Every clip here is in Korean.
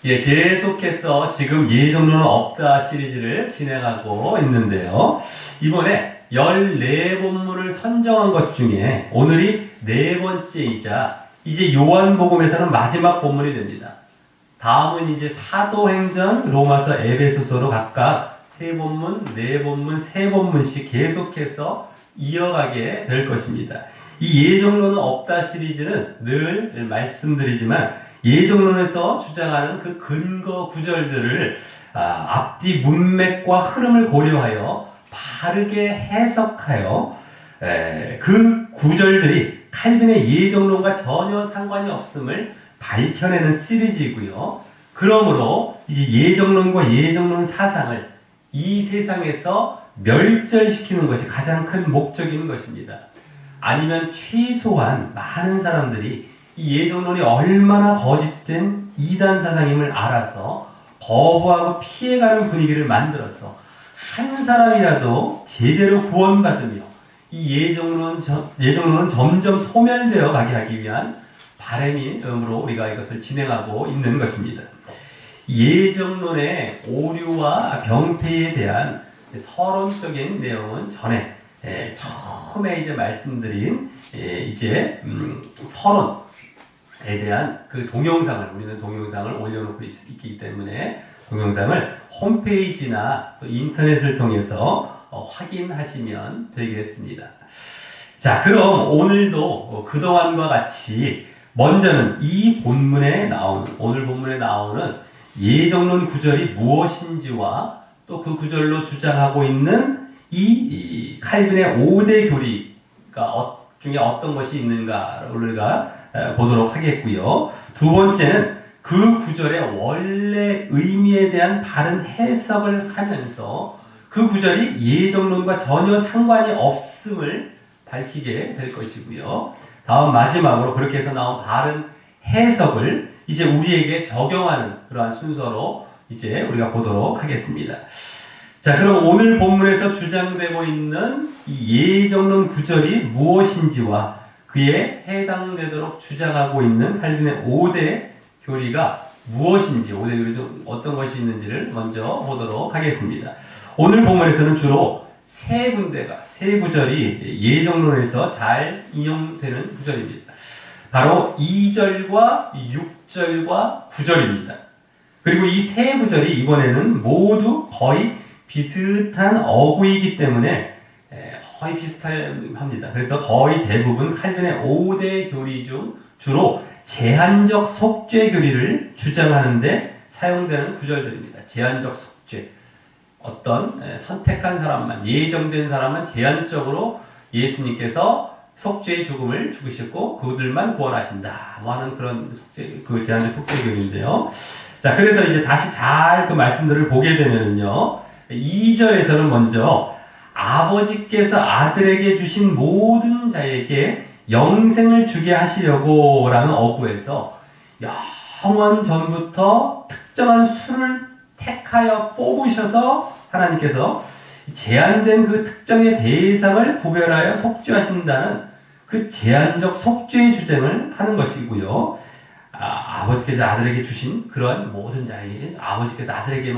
예, 계속해서 지금 예정론은 없다 시리즈를 진행하고 있는데요. 이번에 14본문을 선정한 것 중에 오늘이 네 번째이자 이제 요한복음에서는 마지막 본문이 됩니다. 다음은 이제 사도행전, 로마서, 에베소서로 각각 3본문, 4본문, 3본문씩 계속해서 이어가게 될 것입니다. 이 예정론은 없다 시리즈는 늘 말씀드리지만 예정론에서 주장하는 그 근거 구절들을 앞뒤 문맥과 흐름을 고려하여 바르게 해석하여 그 구절들이 칼빈의 예정론과 전혀 상관이 없음을 밝혀내는 시리즈이고요. 그러므로 이 예정론과 예정론 사상을 이 세상에서 멸절시키는 것이 가장 큰 목적인 것입니다. 아니면 최소한 많은 사람들이 이 예정론이 얼마나 거짓된 이단 사상임을 알아서 거부하고 피해가는 분위기를 만들어서 한 사람이라도 제대로 구원받으며 이 예정론은 점점 소멸되어 가게 하기 위한 바람으로 우리가 이것을 진행하고 있는 것입니다. 예정론의 오류와 병폐에 대한 서론적인 내용은 전에 처음에 이제 말씀드린 서론에 대한 그 동영상을 우리는 동영상을 올려놓고 있기 때문에 동영상을 홈페이지나 또 인터넷을 통해서 확인하시면 되겠습니다. 자, 그럼 오늘도 그동안과 같이 먼저는 이 본문에 나오는 오늘 본문에 나오는 예정론 구절이 무엇인지와 또 그 구절로 주장하고 있는 이 칼빈의 5대 교리가 중에 어떤 것이 있는가를 우리가 보도록 하겠고요. 두 번째는 그 구절의 원래 의미에 대한 바른 해석을 하면서 그 구절이 예정론과 전혀 상관이 없음을 밝히게 될 것이고요. 다음 마지막으로 그렇게 해서 나온 바른 해석을 이제 우리에게 적용하는 그러한 순서로 이제 우리가 보도록 하겠습니다. 자, 그럼 오늘 본문에서 주장되고 있는 이 예정론 구절이 무엇인지와 그에 해당되도록 주장하고 있는 칼빈의 5대 교리가 무엇인지, 5대 교리 중 어떤 것이 있는지를 먼저 보도록 하겠습니다. 오늘 본문에서는 주로 세 구절이 예정론에서 잘 인용되는 구절입니다. 바로 2절과 6절과 9절입니다. 그리고 이 세 구절이 이번에는 모두 거의 비슷한 어구이기 때문에 거의 비슷합니다. 그래서 거의 대부분 칼빈의 5대 교리 중 주로 제한적 속죄 교리를 주장하는데 사용되는 구절들입니다. 제한적 속죄. 어떤 선택한 사람만, 예정된 사람만 제한적으로 예수님께서 속죄의 죽음을 죽으셨고 그들만 구원하신다 하는 그런 제한적 속죄 교리인데요. 자, 그래서 이제 다시 잘 그 말씀들을 보게 되면은요, 2절에서는 먼저 아버지께서 아들에게 주신 모든 자에게 영생을 주게 하시려고 라는 어구에서 영원 전부터 특정한 수를 택하여 뽑으셔서 하나님께서 제한된 그 특정의 대상을 구별하여 속죄하신다는 그 제한적 속죄의 주장을 하는 것이고요. 아버지께서 아들에게 주신 그런 모든 자에게 아버지께서 아들에게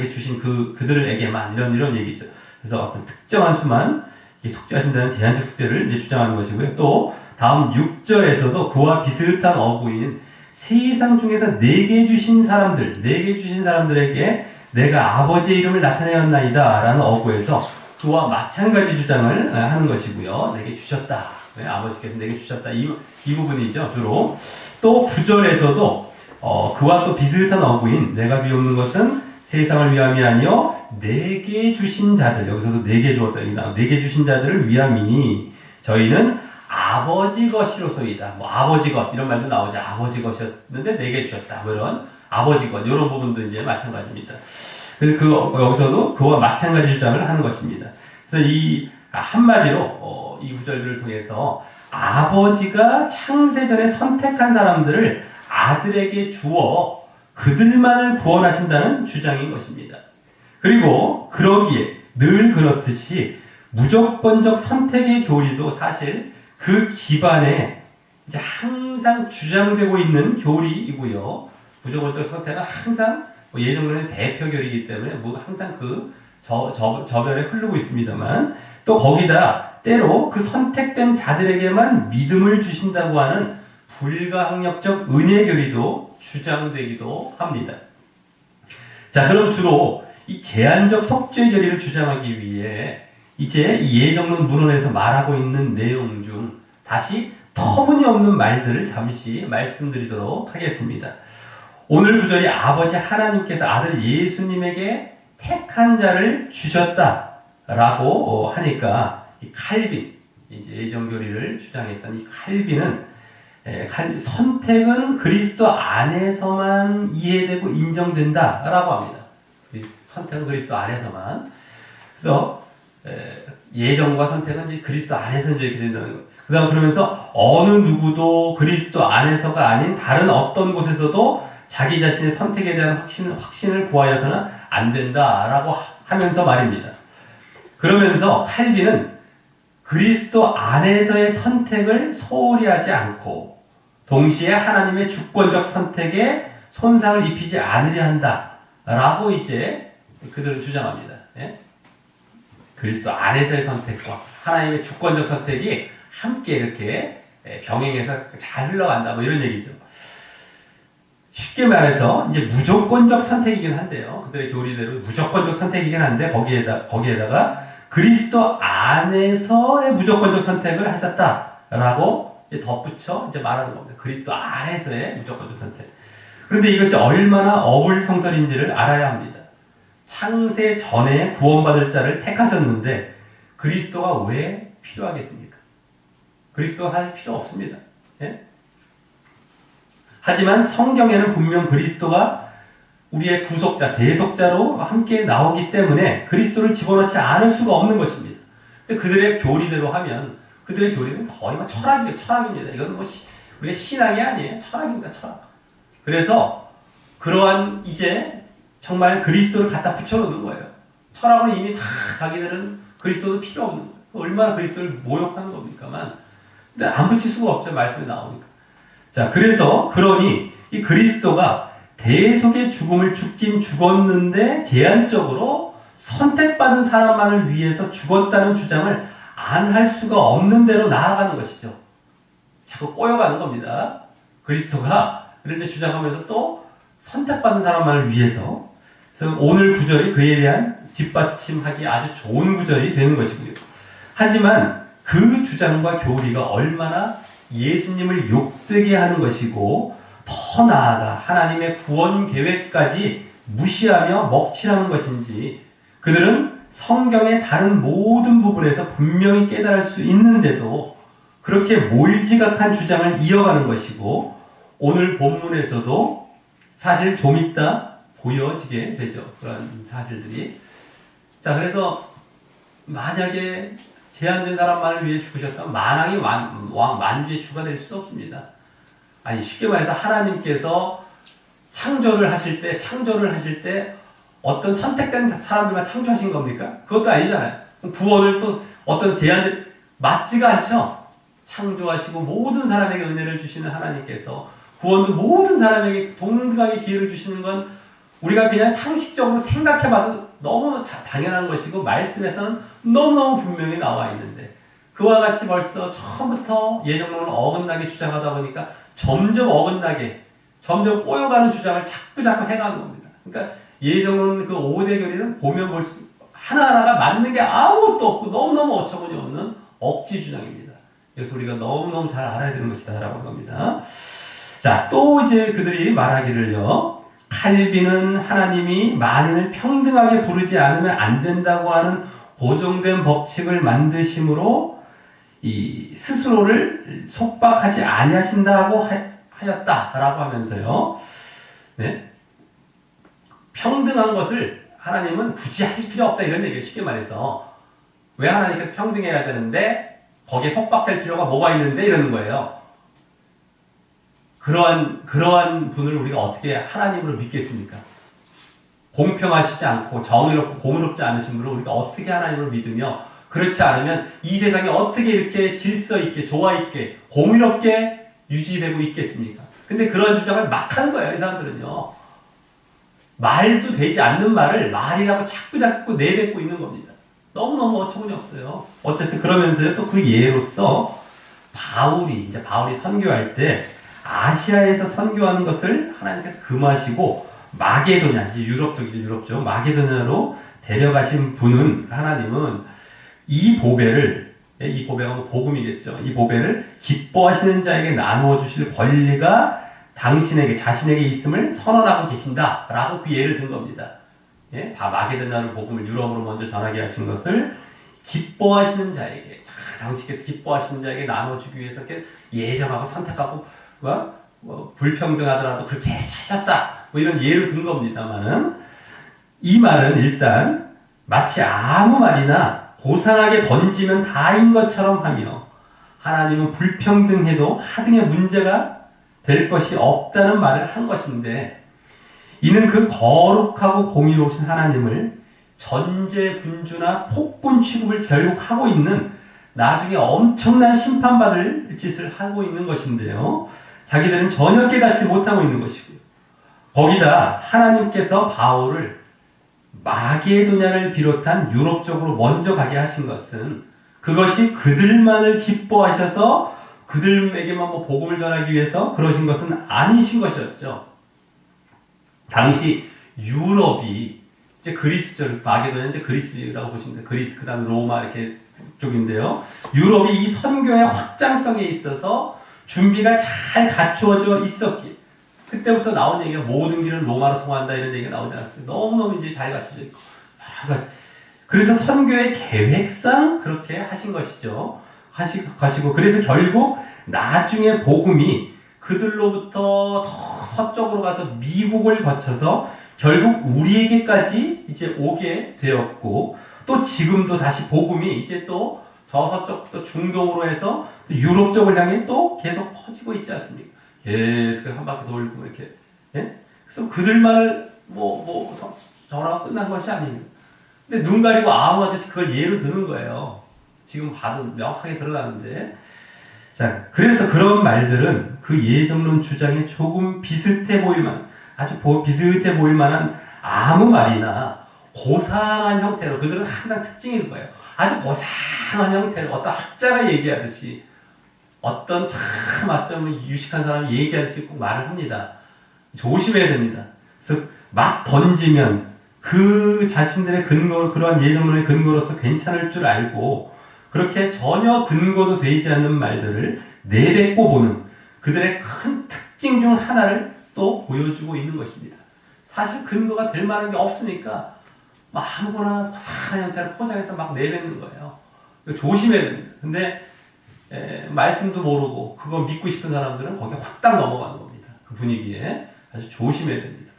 주신 그들에게만 이런 얘기죠. 그래서 어떤 특정한 수만 속죄하신다는 제한적 속죄를 이제 주장하는 것이고요. 또 다음 6절에서도 그와 비슷한 어구인 세상 중에서 내게 주신 사람들에게 내가 아버지의 이름을 나타내었나이다 라는 어구에서 그와 마찬가지 주장을 하는 것이고요. 내게 주셨다. 아버지께서 내게 주셨다. 이 부분이죠. 주로. 또 9절에서도 그와 또 비슷한 어구인 내가 비옵는 것은 세상을 위함이 아니요 내게 주신 자들, 여기서도 내게 주었다. 내게 주신 자들을 위함이니 저희는 아버지 것이로소이다. 아버지 것 이런 말도 나오죠. 아버지 것이었는데 내게 주셨다. 이런 아버지 것 이런 부분도 이제 마찬가지입니다. 그래서 여기서도 그와 마찬가지 주장을 하는 것입니다. 그래서 이 한마디로 이 구절들을 통해서 아버지가 창세전에 선택한 사람들을 아들에게 주어 그들만을 구원하신다는 주장인 것입니다. 그리고 그러기에 늘 그렇듯이 무조건적 선택의 교리도 사실 그 기반에 이제 항상 주장되고 있는 교리이고요. 무조건적 선택은 항상 뭐 예정론의 대표결이기 때문에 뭐 항상 그 저변에 흐르고 있습니다만 또 거기다 때로 그 선택된 자들에게만 믿음을 주신다고 하는 불가항력적 은혜결의도 주장되기도 합니다. 자, 그럼 주로 이 제한적 속죄 결의를 주장하기 위해 이제 이 예정론 문헌에서 말하고 있는 내용 중 다시 터무니없는 말들을 잠시 말씀드리도록 하겠습니다. 오늘 구절이 아버지 하나님께서 아들 예수님에게 택한 자를 주셨다라고 하니까 이 칼빈, 이제 예정교리를 주장했던 이 칼빈은 선택은 그리스도 안에서만 이해되고 인정된다라고 합니다. 선택은 그리스도 안에서만. 그래서 예정과 선택은 이제 그리스도 안에서 이제 이렇게 된다는 거예요. 그다음 그러면서 어느 누구도 그리스도 안에서가 아닌 다른 어떤 곳에서도 자기 자신의 선택에 대한 확신을 구하여서는 안 된다라고 하면서 말입니다. 그러면서 칼빈은 그리스도 안에서의 선택을 소홀히 하지 않고 동시에 하나님의 주권적 선택에 손상을 입히지 않으려 한다라고 이제 그들은 주장합니다. 예? 그리스도 안에서의 선택과 하나님의 주권적 선택이 함께 이렇게 병행해서 잘 흘러간다 뭐 이런 얘기죠. 쉽게 말해서 이제 무조건적 선택이긴 한데요. 그들의 교리대로 무조건적 선택이긴 한데 거기에다가 그리스도 안에서의 무조건적 선택을 하셨다라고 덧붙여 이제 말하는 겁니다. 그리스도 안에서의 무조건적 선택. 그런데 이것이 얼마나 어불성설인지를 알아야 합니다. 창세 전에 구원받을 자를 택하셨는데 그리스도가 왜 필요하겠습니까? 그리스도가 사실 필요 없습니다. 예? 하지만 성경에는 분명 그리스도가 우리의 구속자, 대속자로 함께 나오기 때문에 그리스도를 집어넣지 않을 수가 없는 것입니다. 근데 그들의 교리대로 하면 그들의 교리는 거의 막 철학입니다. 이건 뭐 우리가 신앙이 아니에요. 철학입니다. 철학. 그래서 그러한 이제 정말 그리스도를 갖다 붙여놓는 거예요. 철학은 이미 다 자기들은 그리스도도 필요 없는 거예요. 얼마나 그리스도를 모욕하는 겁니까만. 근데 안 붙일 수가 없죠. 말씀이 나오니까. 자, 그러니 이 그리스도가 대속의 죽음을 죽긴 죽었는데 제한적으로 선택받은 사람만을 위해서 죽었다는 주장을 안 할 수가 없는 대로 나아가는 것이죠. 자꾸 꼬여가는 겁니다. 그리스도가 그런데 주장하면서 또 선택받은 사람만을 위해서. 그래서 오늘 구절이 그에 대한 뒷받침하기 아주 좋은 구절이 되는 것이고요. 하지만 그 주장과 교리가 얼마나 예수님을 욕되게 하는 것이고 더 나아가 하나님의 구원 계획까지 무시하며 먹칠하는 것인지 그들은 성경의 다른 모든 부분에서 분명히 깨달을 수 있는데도 그렇게 몰지각한 주장을 이어가는 것이고 오늘 본문에서도 사실 좀 이따 보여지게 되죠. 그런 사실들이. 자, 그래서 만약에 제한된 사람만을 위해 죽으셨다면 만왕이 만주의 주가 될 수 없습니다. 아니 쉽게 말해서 하나님께서 창조를 하실 때 어떤 선택된 사람들만 창조하신 겁니까? 그것도 아니잖아요. 구원을 또 어떤 제한된 맞지가 않죠. 창조하시고 모든 사람에게 은혜를 주시는 하나님께서 구원도 모든 사람에게 동등하게 기회를 주시는 건 우리가 그냥 상식적으로 생각해봐도 너무 당연한 것이고 말씀에서는 너무너무 분명히 나와 있는데 그와 같이 벌써 처음부터 예정론을 어긋나게 주장하다 보니까 점점 어긋나게 점점 꼬여가는 주장을 자꾸 해가는 겁니다. 그러니까 예정론 그 5대 교리는 보면 볼수록 하나하나가 맞는 게 아무것도 없고 너무너무 어처구니 없는 억지 주장입니다. 그래서 우리가 너무너무 잘 알아야 되는 것이다 라고 합니다. 자, 또 이제 그들이 말하기를요. 칼빈은 하나님이 만인을 평등하게 부르지 않으면 안 된다고 하는 고정된 법칙을 만드심으로 이 스스로를 속박하지 아니하신다고 하였다라고 하면서요. 네? 평등한 것을 하나님은 굳이 하실 필요 없다 이런 얘기예요. 쉽게 말해서 왜 하나님께서 평등해야 되는데 거기에 속박될 필요가 뭐가 있는데 이러는 거예요. 그러한 분을 우리가 어떻게 하나님으로 믿겠습니까? 공평하시지 않고 정의롭고 공의롭지 않으신 분을 우리가 어떻게 하나님으로 믿으며 그렇지 않으면 이 세상이 어떻게 이렇게 질서 있게 조화 있게 공의롭게 유지되고 있겠습니까? 근데 그런 주장을 막 하는 거예요, 이 사람들은요. 말도 되지 않는 말을 말이라고 자꾸 내뱉고 있는 겁니다. 너무너무 어처구니 없어요. 어쨌든 그러면서요, 또 그 예로서 바울이 선교할 때 아시아에서 선교하는 것을 하나님께서 금하시고 마게도냐, 이제 유럽 쪽 마게도냐로 데려가신 분은, 하나님은 이 보배가 뭐 복음이겠죠. 이 보배를 기뻐하시는 자에게 나누어 주실 권리가 자신에게 있음을 선언하고 계신다라고 그 예를 든 겁니다. 예? 마게도냐로 복음을 유럽으로 먼저 전하게 하신 것을 기뻐하시는 자에게, 당신께서 기뻐하시는 자에게 나눠주기 위해서 이렇게 예정하고 선택하고 불평등하더라도 그렇게 하셨다, 뭐 이런 예를 든 겁니다만은, 이 말은 일단 마치 아무 말이나 고상하게 던지면 다인 것처럼 하며, 하나님은 불평등해도 하등의 문제가 될 것이 없다는 말을 한 것인데, 이는 그 거룩하고 공의로우신 하나님을 전제분주나 폭군 취급을 결국 하고 있는, 나중에 엄청난 심판받을 짓을 하고 있는 것인데요. 자기들은 전혀 깨닫지 못하고 있는 것이고요. 거기다 하나님께서 바울을 마게도냐를 비롯한 유럽 쪽으로 먼저 가게 하신 것은, 그것이 그들만을 기뻐하셔서 그들에게만 복음을 전하기 위해서 그러신 것은 아니신 것이었죠. 당시 유럽이 이제 그리스죠. 마게도냐 이제 그리스라고 보시면 돼요. 그리스, 그다음 로마 이렇게 쪽인데요. 유럽이 이 선교의 확장성에 있어서 준비가 잘 갖추어져 있었기. 그때부터 나온 얘기가 모든 길은 로마로 통한다, 이런 얘기가 나오지 않았습니까? 너무너무 이제 잘 갖춰져 있고. 그래서 선교의 계획상 그렇게 하신 것이죠. 하시고, 그래서 결국 나중에 복음이 그들로부터 더 서쪽으로 가서 미국을 거쳐서 결국 우리에게까지 이제 오게 되었고, 또 지금도 다시 복음이 이제 또 저 서쪽부터 중동으로 해서 유럽 쪽을 향해 또 계속 퍼지고 있지 않습니까? 계속 한 바퀴 돌고 이렇게. 예? 그래서 그들만을 전하고 끝난 것이 아닙니다. 근데 눈 가리고 아웅하듯이 그걸 예로 드는 거예요. 지금 봐도 명확하게 드러나는데. 자, 그래서 그런 말들은 그 예정론 주장에 조금 비슷해 보일 만한 아무 말이나 고상한 형태로, 그들은 항상 특징인 거예요. 아주 고상한 형태로 어떤 학자가 얘기하듯이, 어떤 참 아주 유식한 사람이 얘기하듯이 꼭 말을 합니다. 조심해야 됩니다. 그래서 막 던지면 그 자신들의 그런 예정론의 근거로서 괜찮을 줄 알고, 그렇게 전혀 근거도 되지 않는 말들을 내뱉고 보는 그들의 큰 특징 중 하나를 또 보여주고 있는 것입니다. 사실 근거가 될 만한 게 없으니까 아무거나 고상한 형태를 포장해서 막 내뱉는 거예요. 조심해야 됩니다. 근데 말씀도 모르고 그거 믿고 싶은 사람들은 거기에 확딱 넘어가는 겁니다. 그 분위기에 아주 조심해야 됩니다.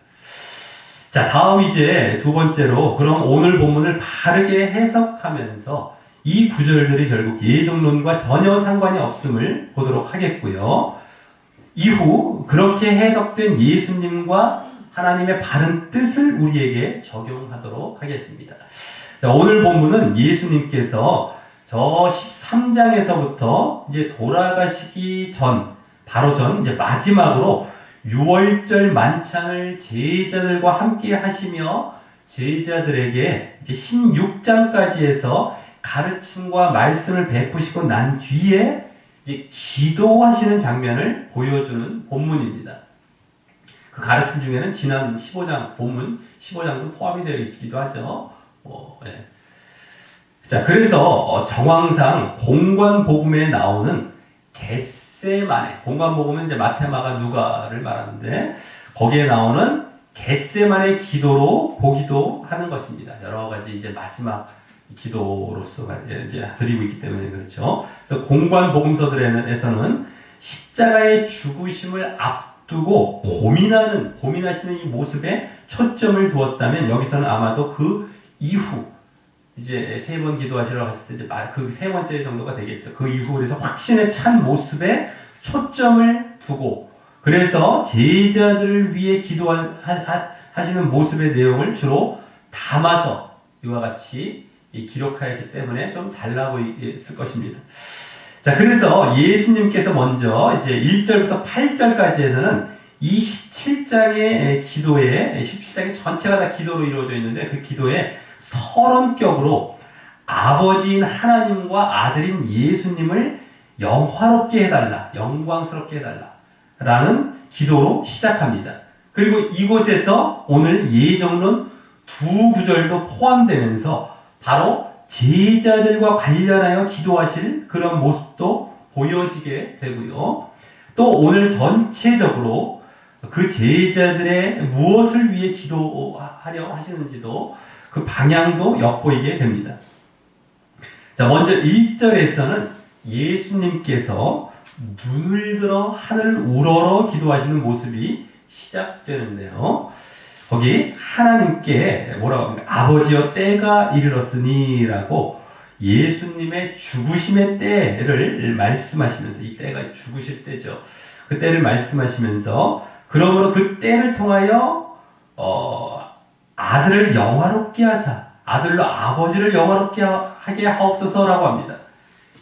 자, 다음 이제 두 번째로, 그럼 오늘 본문을 바르게 해석하면서 이 구절들이 결국 예정론과 전혀 상관이 없음을 보도록 하겠고요. 이후 그렇게 해석된 예수님과 하나님의 바른 뜻을 우리에게 적용하도록 하겠습니다. 자, 오늘 본문은 예수님께서 저 13장에서부터 이제 돌아가시기 바로 전 이제 마지막으로 유월절 만찬을 제자들과 함께 하시며 제자들에게 이제 16장까지 해서 가르침과 말씀을 베푸시고 난 뒤에 이제 기도하시는 장면을 보여주는 본문입니다. 그 가르침 중에는 지난 15장, 본문 15장도 포함이 되어 있기도 하죠. 예. 자, 그래서 정황상 공관복음에 나오는 겟세마네, 공관복음은 이제 마테마가 누가를 말하는데, 거기에 나오는 겟세마네 기도로 보기도 하는 것입니다. 여러 가지 이제 마지막 기도로서 이제 드리고 있기 때문에 그렇죠. 그래서 공관복음서들에서는 십자가의 죽으심을 앞두고 고민하시는 이 모습에 초점을 두었다면, 여기서는 아마도 그 이후 이제 세 번 기도하시라고 하실 때 이제 그 세 번째 정도가 되겠죠. 그 이후 그래서 확신에 찬 모습에 초점을 두고, 그래서 제자들을 위해 기도하시는 모습의 내용을 주로 담아서 이와 같이 기록하였기 때문에 좀 달라 보였을 것입니다. 자, 그래서 예수님께서 먼저 이제 1절부터 8절까지에서는 이 17장의 기도에, 17장의 전체가 다 기도로 이루어져 있는데 그 기도에 서론격으로 아버지인 하나님과 아들인 예수님을 영화롭게 해달라, 영광스럽게 해달라 라는 기도로 시작합니다. 그리고 이곳에서 오늘 예정론 두 구절도 포함되면서 바로 제자들과 관련하여 기도하실 그런 모습도 보여지게 되고요. 또 오늘 전체적으로 그 제자들의 무엇을 위해 기도하려 하시는지도 그 방향도 엿보이게 됩니다. 자, 먼저 1절에서는 예수님께서 눈을 들어 하늘 우러러 기도하시는 모습이 시작되는데요. 거기 하나님께 뭐라고 합니까? 아버지여 때가 이르렀으니 라고 예수님의 죽으심의 때를 말씀하시면서, 이 때가 죽으실 때죠. 그 때를 말씀하시면서 그러므로 그 때를 통하여 아들을 영화롭게 하사 아들로 아버지를 영화롭게 하게 하옵소서라고 합니다.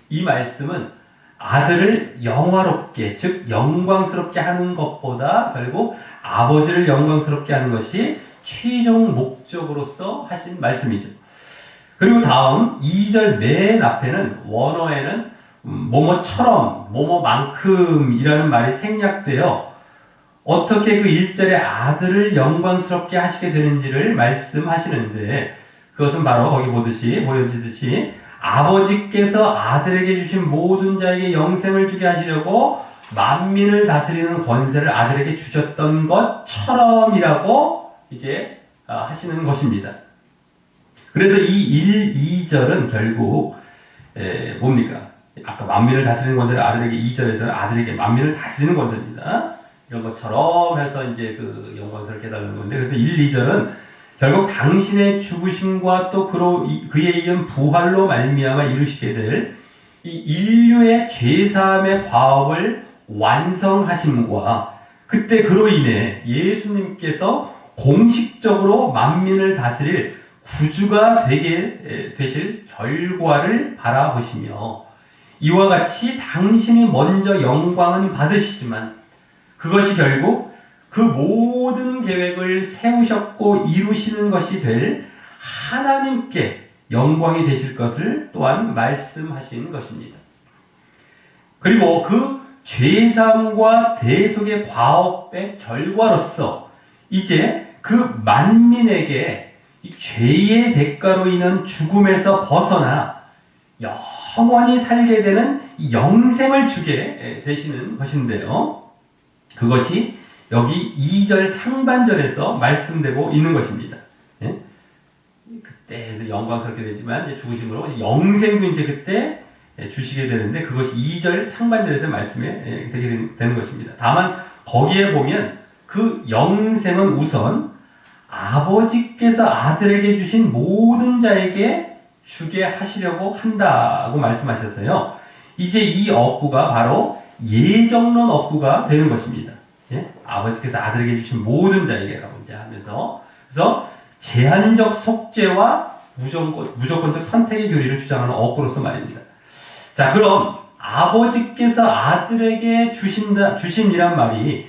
이 말씀은 아들을 영화롭게, 즉 영광스럽게 하는 것보다 결국 아버지를 영광스럽게 하는 것이 최종 목적으로서 하신 말씀이죠. 그리고 다음 2절 맨 앞에는 원어에는 뭐뭐처럼, 뭐뭐만큼이라는 말이 생략되어 어떻게 그 1절에 아들을 영광스럽게 하시게 되는지를 말씀하시는데, 그것은 바로 거기 보여지듯이 아버지께서 아들에게 주신 모든 자에게 영생을 주게 하시려고 만민을 다스리는 권세를 아들에게 주셨던 것처럼이라고 이제 하시는 것입니다. 그래서 이 2절은 결국 뭡니까? 아까 만민을 다스리는 권세를 아들에게, 2절에서는 아들에게 만민을 다스리는 권세입니다. 이런 것처럼 해서 이제 그 영광스럽게 해달라는 건데, 그래서 1, 2절은 결국 당신의 죽으심과 또 그에 이은 부활로 말미암아 이루시게 될 이 인류의 죄사함의 과업을 완성하심과 그때 그로 인해 예수님께서 공식적으로 만민을 다스릴 구주가 되게 되실 결과를 바라보시며, 이와 같이 당신이 먼저 영광은 받으시지만 그것이 결국 그 모든 계획을 세우셨고 이루시는 것이 될 하나님께 영광이 되실 것을 또한 말씀하신 것입니다. 그리고 그 죄사함과 대속의 과업의 결과로서 이제 그 만민에게 이 죄의 대가로 인한 죽음에서 벗어나 영원히 살게 되는 영생을 주게 되시는 것인데요. 그것이 여기 2절 상반절에서 말씀되고 있는 것입니다. 예? 그때에서 영광스럽게 되지만 이제 죽으심으로 영생도 이제 그때 주시게 되는데, 그것이 2절 상반절에서 말씀이 되게 되는 것입니다. 다만 거기에 보면 그 영생은 우선 아버지께서 아들에게 주신 모든 자에게 주게 하시려고 한다고 말씀하셨어요. 이제 이 억구가 바로 예정론 억구가 되는 것입니다. 예? 아버지께서 아들에게 주신 모든 자에게라고 이제 하면서, 그래서 제한적 속죄와 무조건적 선택의 교리를 주장하는 억구로서 말입니다. 자, 그럼 아버지께서 아들에게 주신이란 말이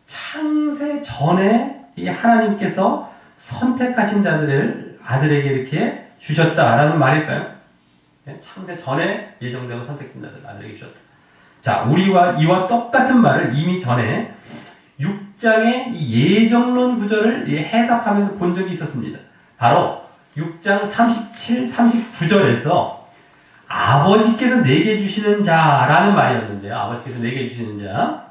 창세 전에 이 하나님께서 선택하신 자들을 아들에게 이렇게 주셨다라는 말일까요? 예? 창세 전에 예정되고 선택된 자들 아들에게 주셨다. 자, 우리와 이와 똑같은 말을 이미 전에 6장의 예정론 구절을 해석하면서 본 적이 있었습니다. 바로 6장 37, 39절에서 아버지께서 내게 주시는 자라는 말이었는데요. 아버지께서 내게 주시는 자.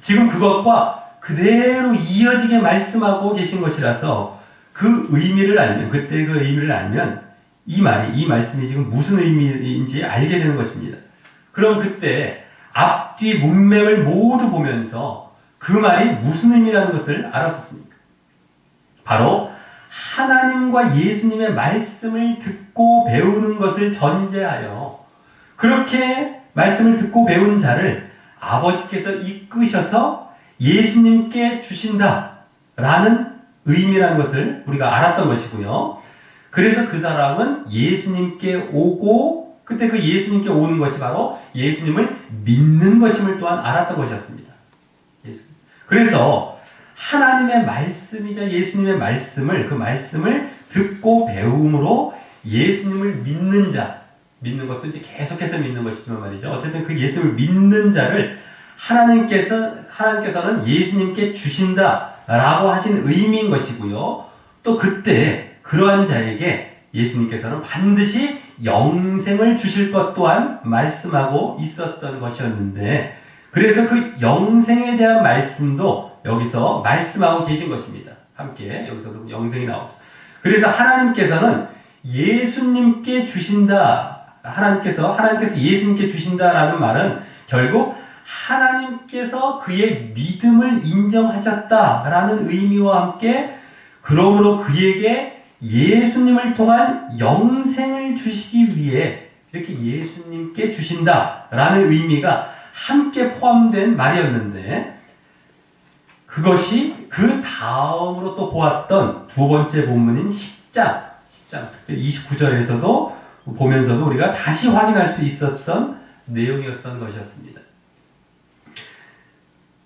지금 그것과 그대로 이어지게 말씀하고 계신 것이라서 그 의미를 알면, 그때 그 의미를 알면 이 말씀이 지금 무슨 의미인지 알게 되는 것입니다. 그럼 그때 앞뒤 문맥을 모두 보면서 그 말이 무슨 의미라는 것을 알았었습니까? 바로 하나님과 예수님의 말씀을 듣고 배우는 것을 전제하여 그렇게 말씀을 듣고 배운 자를 아버지께서 이끄셔서 예수님께 주신다라는 의미라는 것을 우리가 알았던 것이고요. 그래서 그 사람은 예수님께 오고 그때 그 예수님께 오는 것이 바로 예수님을 믿는 것임을 또한 알았던 것이었습니다. 그래서 하나님의 말씀이자 예수님의 말씀을, 그 말씀을 듣고 배움으로 예수님을 믿는 자, 믿는 것도 이제 계속해서 믿는 것이지만 말이죠. 어쨌든 그 예수님을 믿는 자를 하나님께서는 예수님께 주신다라고 하신 의미인 것이고요. 또 그때 그러한 자에게 예수님께서는 반드시 영생을 주실 것 또한 말씀하고 있었던 것이었는데, 그래서 그 영생에 대한 말씀도 여기서 말씀하고 계신 것입니다. 함께 여기서도 영생이 나오죠. 그래서 하나님께서는 예수님께 주신다, 하나님께서 예수님께 주신다라는 말은 결국 하나님께서 그의 믿음을 인정하셨다라는 의미와 함께, 그러므로 그에게 예수님을 통한 영생을 주시기 위해 이렇게 예수님께 주신다라는 의미가 함께 포함된 말이었는데, 그것이 그 다음으로 또 보았던 두 번째 본문인 10장, 특별히 29절에서도 보면서도 우리가 다시 확인할 수 있었던 내용이었던 것이었습니다.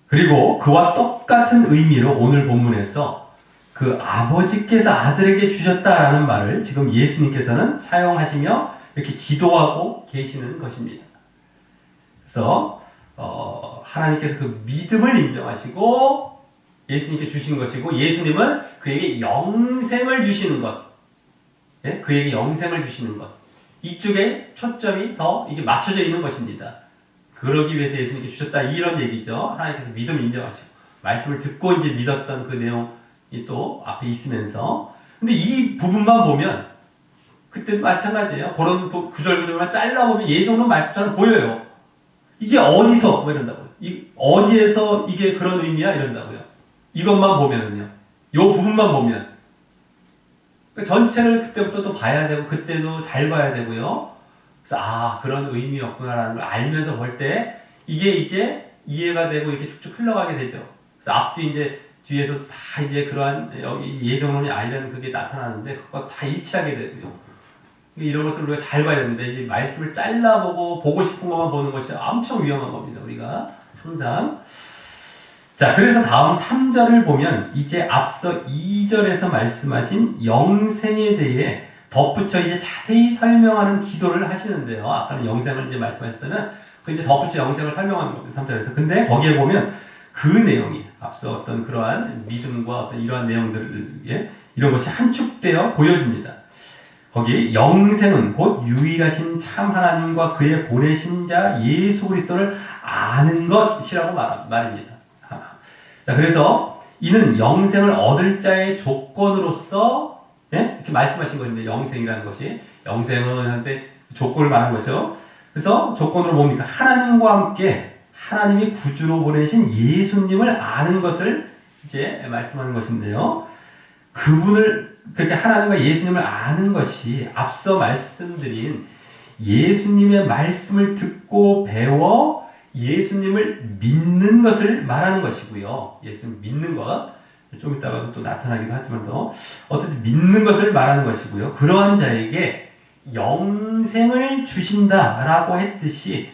그리고 그와 똑같은 의미로 오늘 본문에서 그 아버지께서 아들에게 주셨다라는 말을 지금 예수님께서는 사용하시며 이렇게 기도하고 계시는 것입니다. 그래서 하나님께서 그 믿음을 인정하시고 예수님께 주신 것이고, 예수님은 그에게 영생을 주시는 것, 예? 그에게 영생을 주시는 것, 이쪽에 초점이 더 이게 맞춰져 있는 것입니다. 그러기 위해서 예수님께 주셨다, 이런 얘기죠. 하나님께서 믿음을 인정하시고 말씀을 듣고 이제 믿었던 그 내용이 또 앞에 있으면서, 근데 이 부분만 보면 그때도 마찬가지예요. 그런 구절구절만 잘라보면 예정론 말씀처럼 보여요. 이게 어디서 뭐 이런다고요. 어디에서 이게 그런 의미야 이런다고요. 이것만 보면은요. 요 부분만 보면 그러니까 전체를 그때부터 또 봐야 되고 그때도 잘 봐야 되고요. 그래서 그런 의미였구나라는 걸 알면서 볼 때 이게 이제 이해가 되고 이렇게 쭉쭉 흘러가게 되죠. 그래서 앞뒤 이제 뒤에서 다 이제 그러한 여기 예정론이 아니라는 그게 나타나는데 그거 다 일치하게 되고요. 이런 것들을 우리가 잘 봐야 되는데 이제 말씀을 잘라보고 보고 싶은 것만 보는 것이 엄청 위험한 겁니다. 우리가 항상. 자, 그래서 다음 3절을 보면 이제 앞서 2절에서 말씀하신 영생에 대해 덧붙여 이제 자세히 설명하는 기도를 하시는데요. 아까는 영생을 이제 말씀하셨다면 그 이제 덧붙여 영생을 설명하는 겁니다. 3절에서. 근데 거기에 보면 그 내용이 앞서 어떤 그러한 믿음과 어떤 이러한 내용들, 이런 것이 함축되어 보여집니다. 거기 영생은 곧 유일하신 참 하나님과 그의 보내신 자 예수 그리스도를 아는 것이라고 말입니다. 자, 그래서 이는 영생을 얻을 자의 조건으로서 이렇게 말씀하신 것인데, 영생이라는 것이 영생은 한때 조건을 말하는 거죠. 그래서 조건으로 뭡니까? 하나님과 함께 하나님이 구주로 보내신 예수님을 아는 것을 이제 말씀하는 것인데요. 그렇게 하나님과 예수님을 아는 것이 앞서 말씀드린 예수님의 말씀을 듣고 배워 예수님을 믿는 것을 말하는 것이고요. 예수님 믿는 것, 좀 이따가도 또 나타나기도 하지만 더 어쨌든 믿는 것을 말하는 것이고요. 그러한 자에게 영생을 주신다라고 했듯이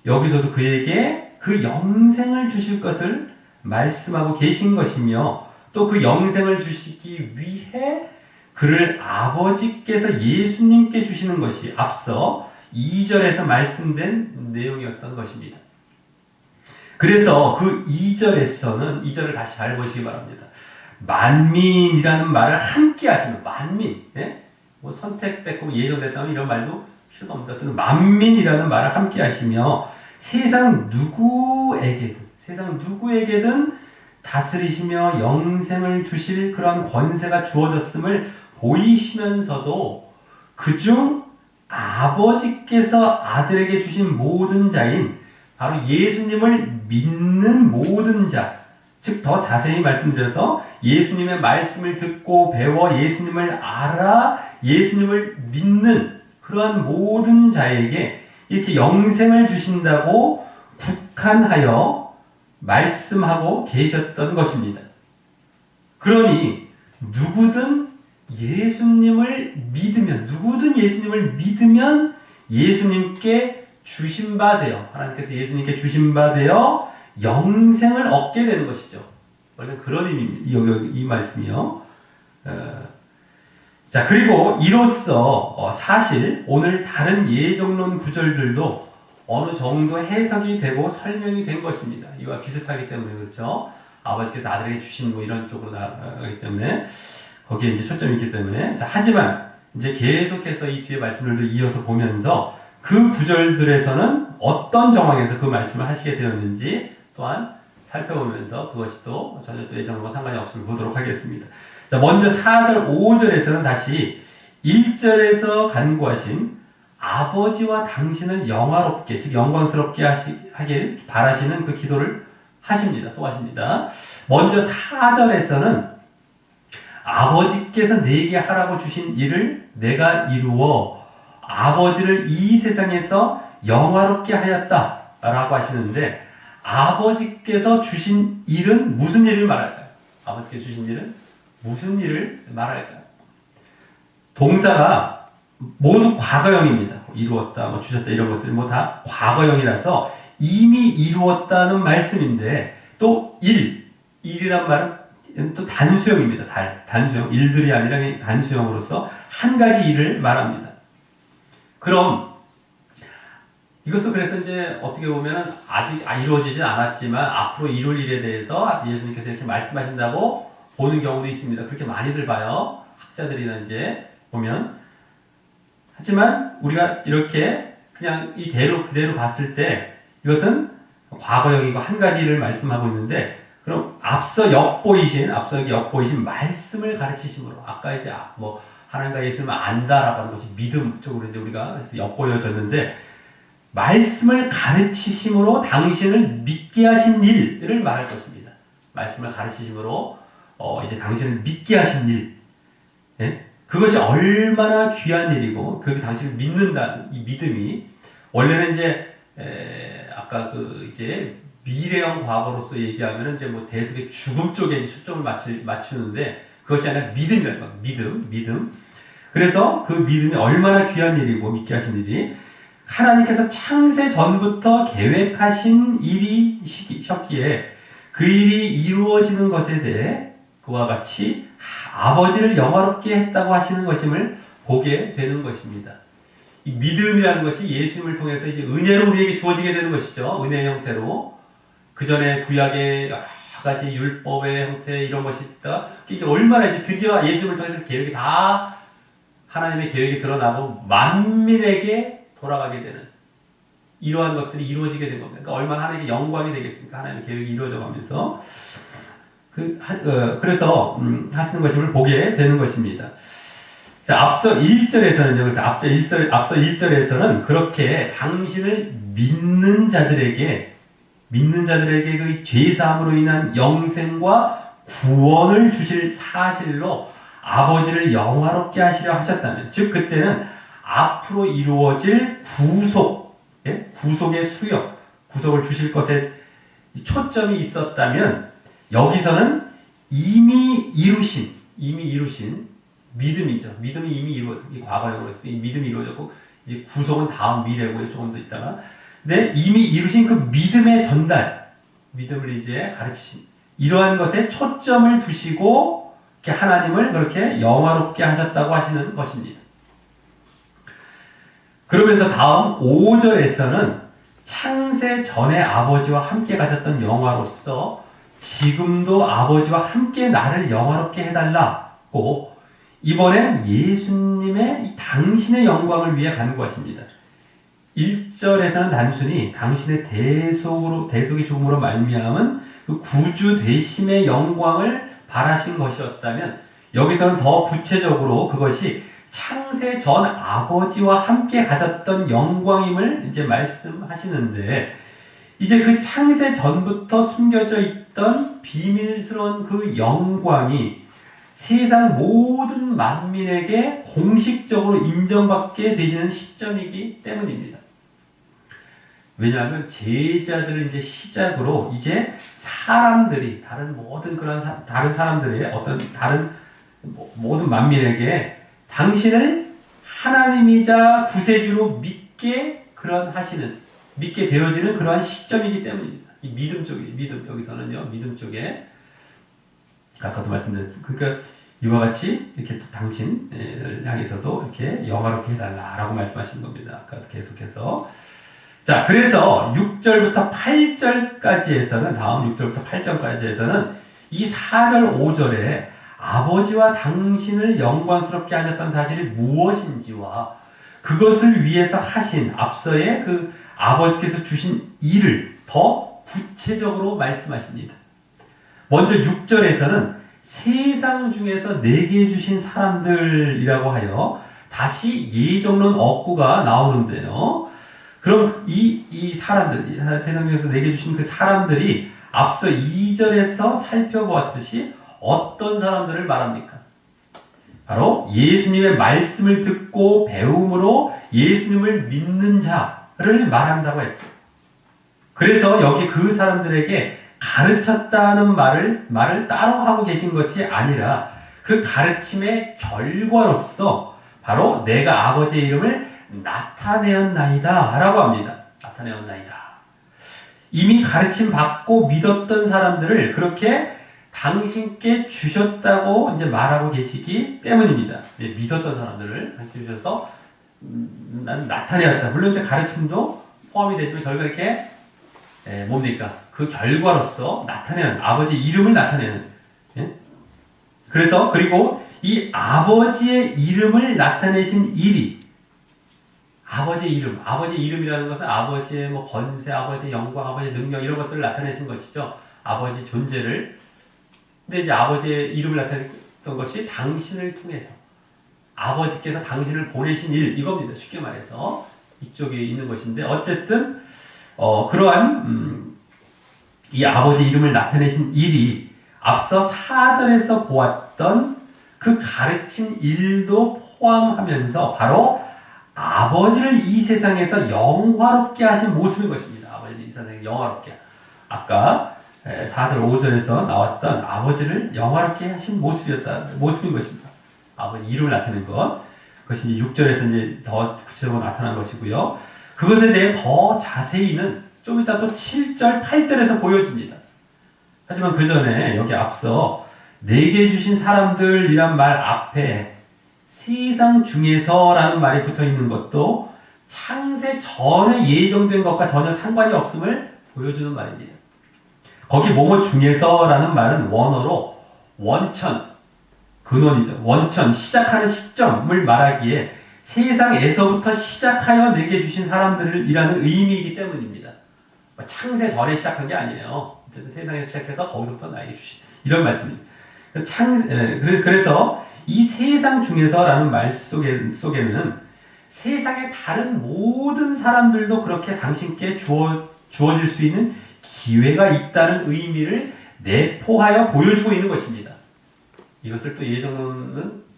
여기서도 그에게 그 영생을 주실 것을 말씀하고 계신 것이며, 또 그 영생을 주시기 위해 그를 아버지께서 예수님께 주시는 것이 앞서 2절에서 말씀된 내용이었던 것입니다. 그래서 그 2절에서는 2절을 다시 잘 보시기 바랍니다. 만민이라는 말을 함께 하시는, 만민, 뭐 선택됐고 예정됐다면 이런 말도 필요도 없다. 만민이라는 말을 함께 하시며 세상 누구에게든 다스리시며 영생을 주실 그런 권세가 주어졌음을 보이시면서도 그중 아버지께서 아들에게 주신 모든 자인 바로 예수님을 믿는 모든 자, 즉 더 자세히 말씀드려서 예수님의 말씀을 듣고 배워 예수님을 알아 예수님을 믿는 그러한 모든 자에게 이렇게 영생을 주신다고 국한하여 말씀하고 계셨던 것입니다. 그러니 누구든 예수님을 믿으면 예수님께 주신 바 되어, 하나님께서 예수님께 주신 바 되어 영생을 얻게 되는 것이죠. 원래 그런 의미입니다. 이 말씀이요. 자, 그리고 이로써 사실 오늘 다른 예정론 구절들도 어느 정도 해석이 되고 설명이 된 것입니다. 이와 비슷하기 때문에 그렇죠. 아버지께서 아들에게 주신 뭐 이런 쪽으로 나가기 때문에 거기에 이제 초점이 있기 때문에 자, 하지만 이제 계속해서 이 뒤에 말씀들도 이어서 보면서 그 구절들에서는 어떤 정황에서 그 말씀을 하시게 되었는지 또한 살펴보면서 그것이 또 전혀 또 예정과 상관이 없음을 보도록 하겠습니다. 자, 먼저 4절, 5절에서는 다시 1절에서 간구하신 아버지와 당신을 영화롭게, 즉 영광스럽게 하길 바라시는 그 기도를 하십니다. 또 하십니다. 먼저 4절에서는 아버지께서 내게 하라고 주신 일을 내가 이루어 아버지를 이 세상에서 영화롭게 하였다 라고 하시는데, 아버지께서 주신 일은 무슨 일을 말할까요? 아버지께서 주신 일은 무슨 일을 말할까요? 동사가 모두 과거형입니다. 이루었다, 뭐 주셨다 이런 것들 뭐 다 과거형이라서 이미 이루었다는 말씀인데, 또 일이란 말은 또 단수형입니다. 단수형, 일들이 아니라 단수형으로서 한 가지 일을 말합니다. 그럼 이것은 그래서 이제 어떻게 보면 아직 이루어지진 않았지만 앞으로 이룰 일에 대해서 예수님께서 이렇게 말씀하신다고 보는 경우도 있습니다. 그렇게 많이들 봐요. 학자들이나 이제 보면. 하지만 우리가 이렇게 그냥 그대로 봤을 때 이것은 과거형이고 한 가지 일을 말씀하고 있는데, 그럼 앞서 엿보이신 말씀을 가르치심으로, 아까 이제 뭐 하나님과 예수님을 안다라고 하는 것이 믿음 쪽으로 이제 우리가 엿보여졌는데, 말씀을 가르치심으로 당신을 믿게 하신 일을 말할 것입니다. 말씀을 가르치심으로 이제 당신을 믿게 하신 일, 예? 그것이 얼마나 귀한 일이고, 그 당신을 믿는다는 이 믿음이 원래는 이제 아까 이제 미래형 과거로서 얘기하면은 이제 뭐 대속의 죽음 쪽에 이제 초점을 맞추는데, 그것이 아니라 믿음이라는 거예요. 믿음. 그래서 그 믿음이 얼마나 귀한 일이고 믿게 하신 일이 하나님께서 창세 전부터 계획하신 일이셨기에 그 일이 이루어지는 것에 대해 그와 같이 아버지를 영화롭게 했다고 하시는 것임을 보게 되는 것입니다. 이 믿음이라는 것이 예수님을 통해서 이제 은혜로 우리에게 주어지게 되는 것이죠. 은혜의 형태로. 그 전에 구약의 여러 가지 율법의 형태 이런 것이 있다. 이게 얼마나 이제 드디어 예수님을 통해서 계획이 다 하나님의 계획이 드러나고 만민에게 돌아가게 되는 이러한 것들이 이루어지게 된 겁니다. 그러니까 얼마나 하나님의 영광이 되겠습니까? 하나님의 계획이 이루어져 가면서 그래서 하시는 것임을 보게 되는 것입니다. 자, 앞서 1절에서는요. 그래서 앞서 1절에서는 그렇게 당신을 믿는 자들에게 그 죄사함으로 인한 영생과 구원을 주실 사실로 아버지를 영화롭게 하시려 하셨다면, 즉 그때는 앞으로 이루어질 구속의 수역, 구속을 주실 것에 초점이 있었다면, 여기서는 이미 이루신 믿음이죠. 믿음이 이미 이 과거형으로 이 믿음이 이루어졌고, 이제 구속은 다음 미래고요. 조금 더 있다가. 근데 이미 이루신 그 믿음의 전달, 믿음을 이제 가르치신 이러한 것에 초점을 두시고 하나님을 그렇게 영화롭게 하셨다고 하시는 것입니다. 그러면서 다음 5절에서는 창세 전에 아버지와 함께 가졌던 영화로서 지금도 아버지와 함께 나를 영화롭게 해달라고 이번엔 예수님의 당신의 영광을 위해 간구하십니다. 1절에서는 단순히 당신의 대속의 죽음으로 말미암은 그 구주 되심의 영광을 바라신 것이었다면, 여기서는 더 구체적으로 그것이 창세 전 아버지와 함께 가졌던 영광임을 이제 말씀하시는데, 이제 그 창세 전부터 숨겨져 있던 비밀스러운 그 영광이 세상 모든 만민에게 공식적으로 인정받게 되시는 시점이기 때문입니다. 왜냐하면 제자들을 이제 시작으로 이제 사람들이 다른 모든 다른 사람들의 어떤 다른 모든 만민에게 당신을 하나님이자 구세주로 믿게 믿게 되어지는 그러한 시점이기 때문입니다. 이 믿음 쪽에, 여기서는요, 믿음 쪽에, 아까도 말씀드렸죠. 그러니까, 이와 같이 이렇게 또 당신을 향해서도 이렇게 영화롭게 해달라라고 말씀하신 겁니다. 아까 계속해서. 자, 그래서 6절부터 8절까지에서는, 다음 6절부터 8절까지에서는 이 4절, 5절에 아버지와 당신을 영광스럽게 하셨던 사실이 무엇인지와 그것을 위해서 하신 앞서의 그 아버지께서 주신 일을 더 구체적으로 말씀하십니다. 먼저 6절에서는 세상 중에서 내게 주신 사람들이라고 하여 다시 예정론 억구가 나오는데요. 그럼 이 사람들, 세상 중에서 내게 주신 그 사람들이 앞서 2절에서 살펴보았듯이 어떤 사람들을 말합니까? 바로 예수님의 말씀을 듣고 배움으로 예수님을 믿는 자를 말한다고 했죠. 그래서 여기 그 사람들에게 가르쳤다는 말을 따로 하고 계신 것이 아니라 그 가르침의 결과로서 바로 내가 아버지의 이름을 나타내었나이다 라고 합니다. 나타내었나이다. 이미 가르침 받고 믿었던 사람들을 그렇게 당신께 주셨다고 이제 말하고 계시기 때문입니다. 믿었던 사람들을 당신께 주셔서 난 나타내었다. 물론 이제 가르침도 포함이 되지만 결국 이렇게 뭡니까? 그 결과로서 나타내는 아버지 이름을 나타내는. 예? 그래서 그리고 이 아버지의 이름을 나타내신 일이 아버지의 이름이라는 것은 아버지의 뭐 권세, 아버지의 영광, 아버지의 능력 이런 것들을 나타내신 것이죠. 아버지 존재를. 근데 이제 아버지의 이름을 나타냈던 것이 당신을 통해서 아버지께서 당신을 보내신 일 이겁니다. 쉽게 말해서 이쪽에 있는 것인데 어쨌든 그러한 이 아버지 이름을 나타내신 일이 앞서 4절에서 보았던 그 가르친 일도 포함하면서 바로 아버지를 이 세상에서 영화롭게 하신 모습인 것입니다. 아버지를 이 세상에 영화롭게. 아까 4절, 5절에서 나왔던 아버지를 영화롭게 하신 모습인 것입니다. 아버지 이름을 나타낸 것. 그것이 6절에서 이제 더 구체적으로 나타난 것이고요. 그것에 대해 더 자세히는 좀 이따 또 7절, 8절에서 보여집니다. 하지만 그 전에 여기 앞서 내게 주신 사람들이란 말 앞에 세상 중에서라는 말이 붙어 있는 것도 창세 전에 예정된 것과 전혀 상관이 없음을 보여주는 말입니다. 거기 뭐뭐 중에서라는 말은 원어로 원천, 근원이죠. 원천, 시작하는 시점을 말하기에 세상에서부터 시작하여 내게 주신 사람들이라는 의미이기 때문입니다. 창세 전에 시작한 게 아니에요. 세상에서 시작해서 거기서부터 나에게 주신 이런 말씀입니다. 그래서 이 세상 중에서라는 말 속에는 세상의 다른 모든 사람들도 그렇게 당신께 주어질 수 있는 기회가 있다는 의미를 내포하여 보여주고 있는 것입니다. 이것을 또 예정론은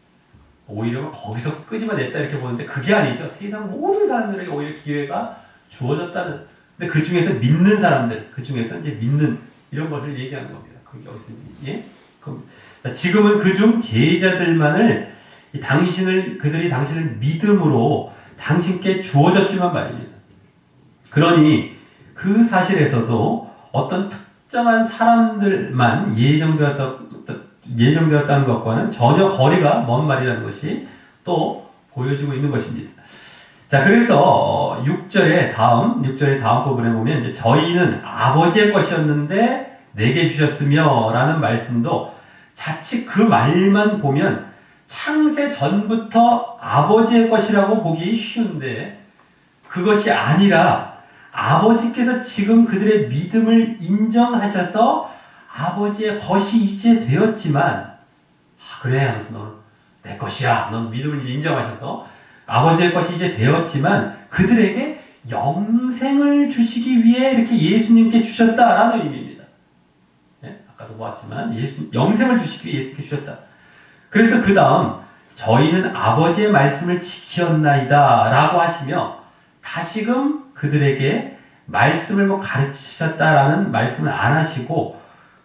오히려 거기서 끄집어냈다 이렇게 보는데 그게 아니죠. 세상 모든 사람들에게 오히려 기회가 주어졌다는. 근데 그 중에서 믿는 사람들, 그 중에서 이제 믿는 이런 것을 얘기하는 겁니다. 여기서 예? 지금은 그중 제자들만을 그들이 당신을 믿음으로 당신께 주어졌지만 말입니다. 그러니 그 사실에서도 어떤 특정한 사람들만 예정되었다는 것과는 전혀 거리가 먼 말이라는 것이 또 보여지고 있는 것입니다. 자, 그래서 6절의 다음 부분에 보면 이제 저희는 아버지의 것이었는데 내게 주셨으며 라는 말씀도 자칫 그 말만 보면 창세 전부터 아버지의 것이라고 보기 쉬운데 그것이 아니라 아버지께서 지금 그들의 믿음을 인정하셔서 아버지의 것이 이제 되었지만 그래 하면서 너는 내 것이야. 넌 믿음을 이제 인정하셔서 아버지의 것이 이제 되었지만 그들에게 영생을 주시기 위해 이렇게 예수님께 주셨다라는 의미입니다. 네? 아까도 보았지만 영생을 주시기 위해 예수님께 주셨다. 그래서 그 다음 저희는 아버지의 말씀을 지켰나이다 라고 하시며 다시금 그들에게 말씀을 가르치셨다라는 말씀을 안 하시고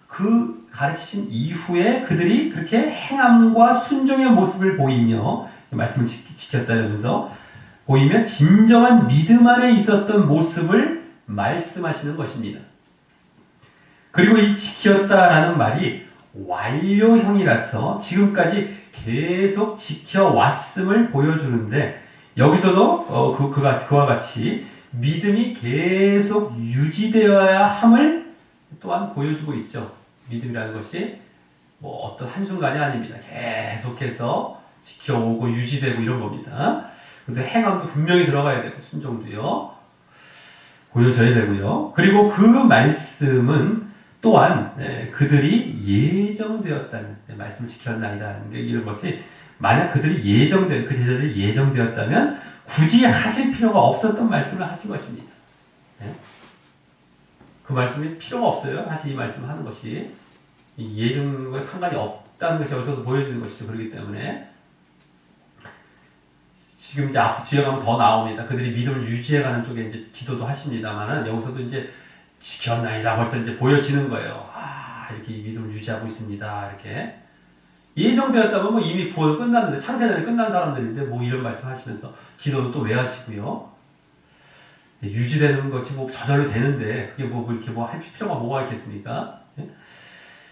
그 가르치신 이후에 그들이 그렇게 행함과 순종의 모습을 보이며 말씀을 지켰다면서 보이며 진정한 믿음 안에 있었던 모습을 말씀하시는 것입니다. 그리고 이 지켰다라는 말이 완료형이라서 지금까지 계속 지켜왔음을 보여주는데, 여기서도 그와 같이 믿음이 계속 유지되어야 함을 또한 보여주고 있죠. 믿음이라는 것이 뭐 어떤 한순간이 아닙니다. 계속해서 지켜오고 유지되고 이런 겁니다. 그래서 행함도 분명히 들어가야 되고 순종도요. 보여져야 되고요. 그리고 그 말씀은 또한 그들이 예정되었다는, 말씀을 지켰나이다 이런 것이, 만약 그들이 그 제자들이 예정되었다면 굳이 하실 필요가 없었던 말씀을 하신 것입니다. 그 말씀이 필요가 없어요. 사실 이 말씀을 하는 것이 이 예정과 상관이 없다는 것이 여기서도 보여지는 것이죠. 그렇기 때문에 지금 이제 앞 뒤에 가면 더 나옵니다. 그들이 믿음을 유지해가는 쪽에 이제 기도도 하십니다만은, 여기서도 이제 지켰나이다 벌써 이제 보여지는 거예요. 이렇게 믿음을 유지하고 있습니다. 이렇게 예정되었다면 뭐 이미 구원 끝났는데, 창세전에 끝난 사람들인데 뭐 이런 말씀하시면서 기도는 또 왜 하시고요? 유지되는 것이 뭐 저절로 되는데 그게 뭐 이렇게 뭐 할 필요가 뭐가 있겠습니까?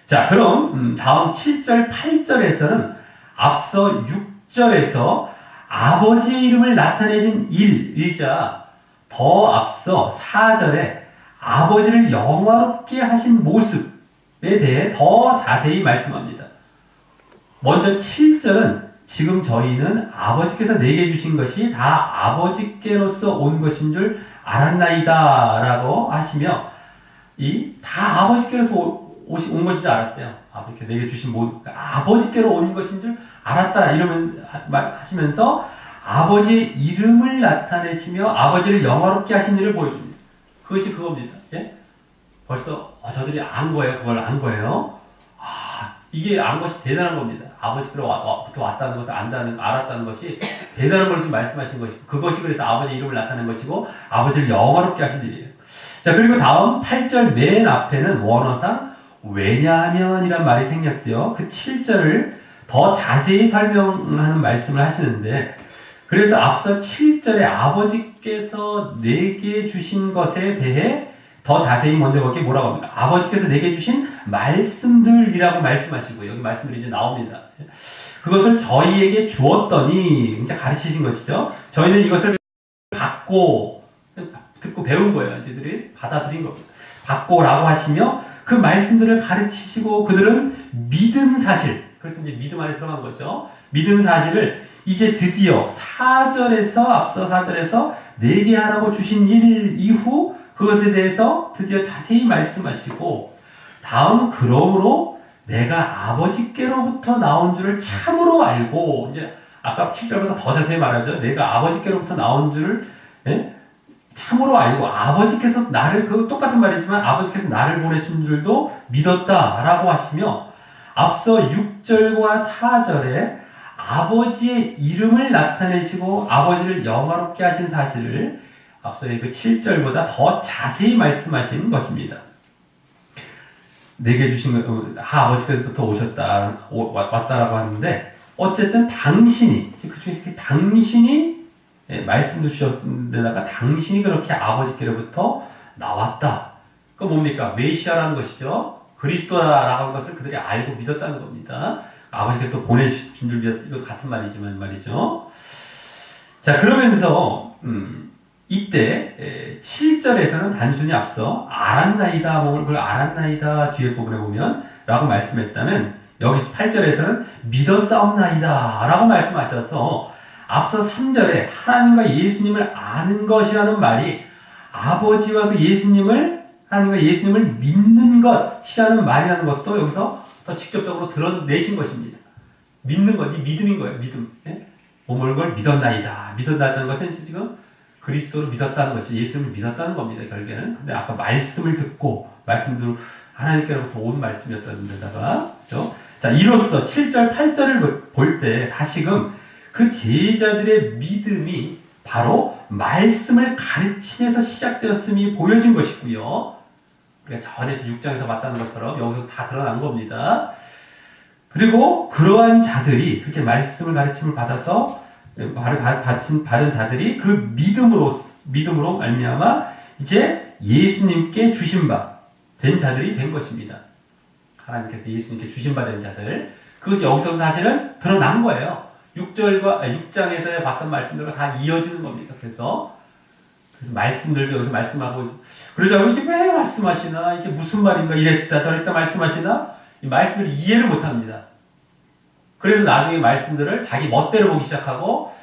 자, 그럼 다음 7절 8절에서는 앞서 6절에서 아버지의 이름을 나타내신 일이자 더 앞서 4절에 아버지를 영화롭게 하신 모습에 대해 더 자세히 말씀합니다. 먼저 7절은 지금 저희는 아버지께서 내게 주신 것이 다 아버지께로서 온 것인 줄 알았나이다 라고 하시며, 이 다 아버지께로서 온 것인 줄 알았대요. 아버지께서 내게 주신 아버지께로 온 것인 줄 알았다 이러면 하시면서 아버지의 이름을 나타내시며 아버지를 영화롭게 하신 일을 보여줍니다. 그것이 그겁니다. 예? 벌써 저들이 안 거예요. 그걸 안 거예요. 이게 안 것이 대단한 겁니다. 아버지께로부터 왔다는 것을 알았다는 것이 대단한 걸 좀 말씀하신 것이고, 그것이 그래서 아버지 이름을 나타낸 것이고 아버지를 영화롭게 하신 일이에요. 자, 그리고 다음 8절 맨 앞에는 원어상 왜냐하면 이란 말이 생략되어 그 7절을 더 자세히 설명하는 말씀을 하시는데, 그래서 앞서 7절에 아버지께서 내게 주신 것에 대해 더 자세히 먼저 거기 뭐라고 합니까? 아버지께서 내게 주신 말씀들이라고 말씀하시고, 여기 말씀들이 이제 나옵니다. 그것을 저희에게 주었더니 이제 가르치신 것이죠. 저희는 이것을 받고, 듣고 배운 거예요. 저희들이 받아들인 겁니다. 받고라고 하시며 그 말씀들을 가르치시고 그들은 믿은 사실, 그래서 이제 믿음 안에 들어간 거죠. 믿은 사실을 이제 드디어 4절에서 앞서 4절에서 내게 하라고 주신 일 이후 그것에 대해서 드디어 자세히 말씀하시고, 다음 그러므로 내가 아버지께로부터 나온 줄을 참으로 알고, 이제 아까 7절보다 더 자세히 말하죠. 내가 아버지께로부터 나온 줄을 참으로 알고 아버지께서 나를, 똑같은 말이지만 아버지께서 나를 보내신 줄도 믿었다라고 하시며, 앞서 6절과 4절에 아버지의 이름을 나타내시고 아버지를 영화롭게 하신 사실을 앞서의 그 7절보다 더 자세히 말씀하신 것입니다. 내게 주신 아버지께서부터 왔다라고 하는데, 어쨌든 당신이, 그중에 당신이 말씀도 주셨는데다가 당신이 그렇게 아버지께로부터 나왔다. 그 뭡니까? 메시아라는 것이죠. 그리스도라는 것을 그들이 알고 믿었다는 겁니다. 아버지께서 또 보내주신 줄 믿었다. 이것도 같은 말이지만 말이죠. 자, 그러면서 이때 7절에서는 단순히 앞서 알았나이다, 그걸 알았나이다 뒤에 부분에 보면 라고 말씀했다면, 여기 8절에서는 믿었사옵나이다 라고 말씀하셔서 앞서 3절에 하나님과 예수님을 아는 것이라는 말이 아버지와 그 하나님과 예수님을 믿는 것이라는 말이라는 것도 여기서 더 직접적으로 드러내신 것입니다. 믿는 것, 이 믿음인 거예요. 믿음. 몸을 걸 믿었나이다. 믿었다는 것은 지금 그리스도를 믿었다는 것이, 예수님을 믿었다는 겁니다. 결국에는. 근데 아까 말씀을 듣고, 말씀도 하나님께로부터 온 말씀이었다는 데다가, 그죠? 자, 이로써 7절, 8절을 볼 때 다시금 그 제자들의 믿음이 바로 말씀을 가르침에서 시작되었음이 보여진 것이고요. 우리가 전에 6장에서 봤다는 것처럼 여기서 다 드러난 겁니다. 그리고 그러한 자들이 그렇게 말씀을 가르침을 받아서 받은 자들이 그 믿음으로 말미암아 이제 예수님께 주신 바 된 자들이 된 것입니다. 하나님께서 예수님께 주신 바 된 자들, 그것이 여기서 사실은 드러난 거예요. 6장에서의 봤던 말씀들과 다 이어지는 겁니다. 그래서 말씀들도 여기서 말씀하고, 그러자면 이게 왜 말씀하시나, 이게 무슨 말인가, 이랬다 저랬다 말씀하시나, 이 말씀을 이해를 못 합니다. 그래서 나중에 말씀들을 자기 멋대로 보기 시작하고,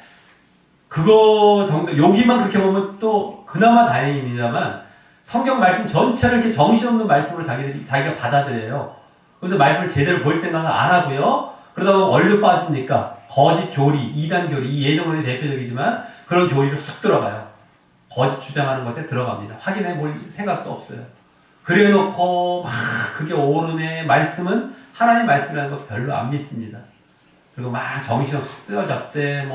그거 정도, 여기만 그렇게 보면 또 그나마 다행입니다만, 성경 말씀 전체를 이렇게 정신없는 말씀으로 자기가 받아들여요. 그래서 말씀을 제대로 볼 생각은 안 하고요. 그러다 보면 얼려 빠지니까 거짓 교리, 이단 교리, 이 예정론이 대표적이지만 그런 교리로 쑥 들어가요. 거짓 주장하는 것에 들어갑니다. 확인해 볼 생각도 없어요. 그래 놓고 막 그게 옳으네, 말씀은 하나님 말씀이라는 거 별로 안 믿습니다. 그리고 막 정신없이 쓰여졌대,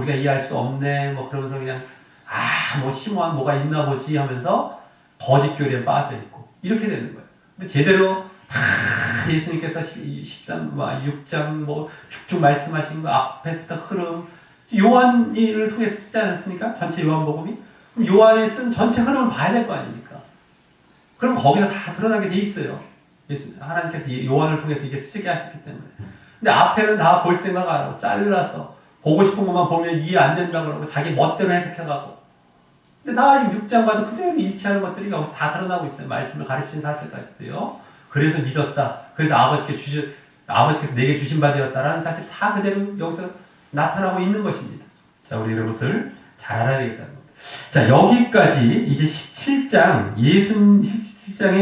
우리가 이해할 수 없네, 그러면서 그냥 뭐 심오한 뭐가 있나 보지 하면서 거짓 교리에 빠져 있고 이렇게 되는 거예요. 근데 제대로 다 예수님께서 6장 쭉쭉 말씀하신 거 앞에서 흐름, 요한을 통해 쓰지 않았습니까? 전체 요한복음이. 그럼 요한이 쓴 전체 흐름을 봐야 될 거 아닙니까? 그럼 거기서 다 드러나게 돼 있어요. 하나님께서 요한을 통해서 이게 쓰게 하셨기 때문에. 근데 앞에는 다 볼 생각 안 하고 잘라서 보고 싶은 것만 보면 이해 안 된다고 그러고 자기 멋대로 해석해가고. 근데 다 6장과도 그대로 일치하는 것들이 여기서 다 드러나고 있어요. 말씀을 가르치는 사실까지도요. 그래서 믿었다. 그래서 아버지께서 내게 주신 바 되었다라는 사실 다 그대로 여기서 나타나고 있는 것입니다. 자, 우리 이것을 잘 알아야겠다는 겁니다. 자, 여기까지 이제 17장의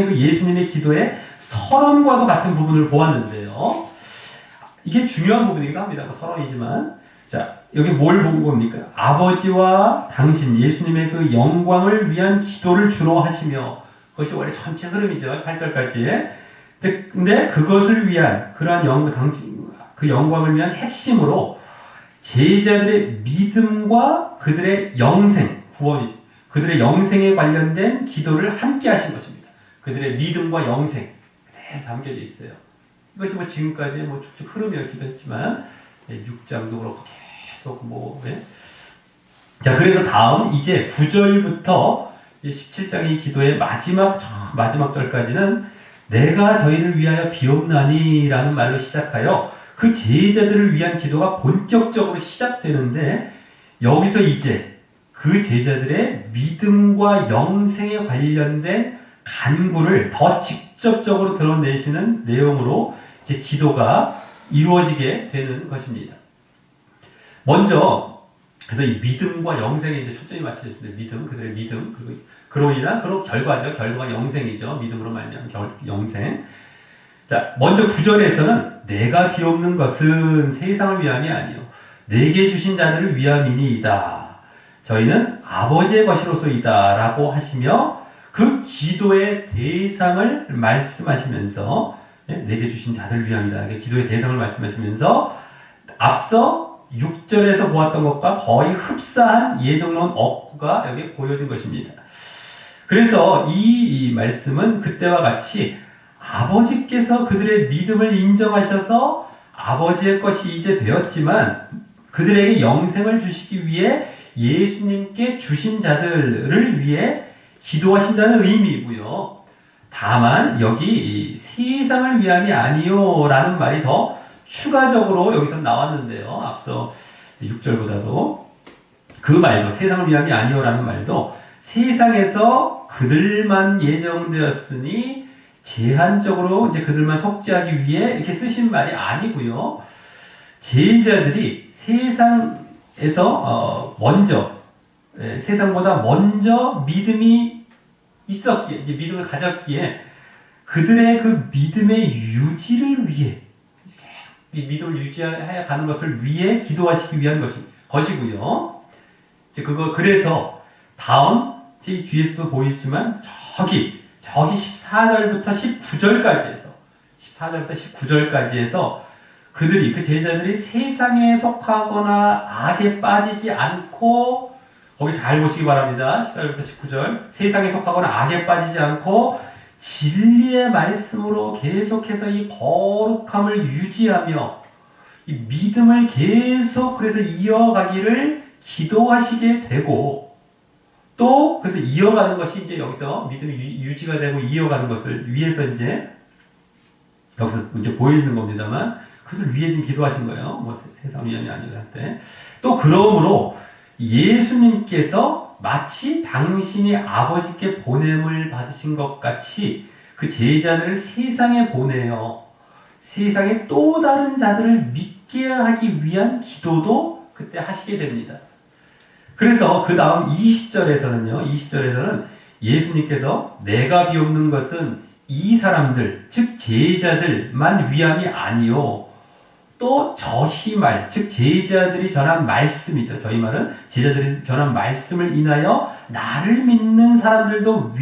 그 예수님의 기도의 서론과도 같은 부분을 보았는데요. 이게 중요한 부분이기도 합니다. 서론이지만. 자, 여기 뭘 본 겁니까? 아버지와 당신, 예수님의 그 영광을 위한 기도를 주로 하시며, 그것이 원래 전체 흐름이죠. 8절까지. 근데 그것을 위한, 그 영광을 위한 핵심으로 제자들의 믿음과 그들의 영생, 구원이죠. 그들의 영생에 관련된 기도를 함께 하신 것입니다. 그들의 믿음과 영생, 그대로 담겨져 있어요. 이것이 지금까지 쭉쭉 흐름이어 기도했지만, 6장도 그렇고 계속 자, 그래서 다음 이제 9절부터 17장의 기도의 마지막 절까지는 내가 저희를 위하여 비옵나니 라는 말로 시작하여 그 제자들을 위한 기도가 본격적으로 시작되는데, 여기서 이제 그 제자들의 믿음과 영생에 관련된 간구를 더 직접적으로 드러내시는 내용으로 이제 기도가 이루어지게 되는 것입니다. 먼저 그래서 이 믿음과 영생에 이제 초점이 맞춰졌습니다. 믿음, 그들의 믿음, 그로 인한 결과죠. 결과가 영생이죠. 믿음으로 말미암은 영생. 자, 먼저 9절에서는 내가 비옵는 것은 세상을 위함이 아니요 내게 주신 자들을 위함이니이다. 저희는 아버지의 것이로소이다 라고 하시며 그 기도의 대상을 말씀하시면서 내게 주신 자들을 위함이다. 기도의 대상을 말씀하시면서 앞서 6절에서 보았던 것과 거의 흡사한 예정론 억구가 여기 보여진 것입니다. 그래서 이 말씀은 그때와 같이 아버지께서 그들의 믿음을 인정하셔서 아버지의 것이 이제 되었지만 그들에게 영생을 주시기 위해 예수님께 주신 자들을 위해 기도하신다는 의미이고요. 다만 여기 세상을 위함이 아니요 라는 말이 더 추가적으로 여기서 나왔는데요. 앞서 6절보다도 그 말도 세상을 위함이 아니요 라는 말도 세상에서 그들만 예정되었으니 제한적으로 이제 그들만 속죄하기 위해 이렇게 쓰신 말이 아니고요. 제자들이 세상에서 세상보다 먼저 믿음이 있었기에, 이제 믿음을 가졌기에 그들의 그 믿음의 유지를 위해 계속 이 믿음을 유지해 가는 것을 위해 기도하시기 위한 것이고요. 이제 그래서 다음 뒤에서도 보이지만 저기 14절부터 19절까지 해서 그 제자들이 세상에 속하거나 악에 빠지지 않고, 거기 잘 보시기 바랍니다. 14절부터 19절. 세상에 속하거나 악에 빠지지 않고 진리의 말씀으로 계속해서 이 거룩함을 유지하며 이 믿음을 계속 그래서 이어가기를 기도하시게 되고, 또 그래서 이어가는 것이 이제 여기서 믿음이 유지가 되고 이어가는 것을 위해서 이제 여기서 이제 보여주는 겁니다만, 그것을 위해 지금 기도하신 거예요. 뭐 세상 위험이 아니라 할 때. 또 그러므로 예수님께서 마치 당신이 아버지께 보냄을 받으신 것 같이 그 제자들을 세상에 보내어 세상에 또 다른 자들을 믿게 하기 위한 기도도 그때 하시게 됩니다. 그래서 그 다음 20절에서는 예수님께서 내가 비옵는 것은 이 사람들, 즉 제자들만 위함이 아니요 또 저희 말, 즉 제자들이 전한 말씀이죠. 저희 말은 제자들이 전한 말씀을 인하여 나를 믿는 사람들도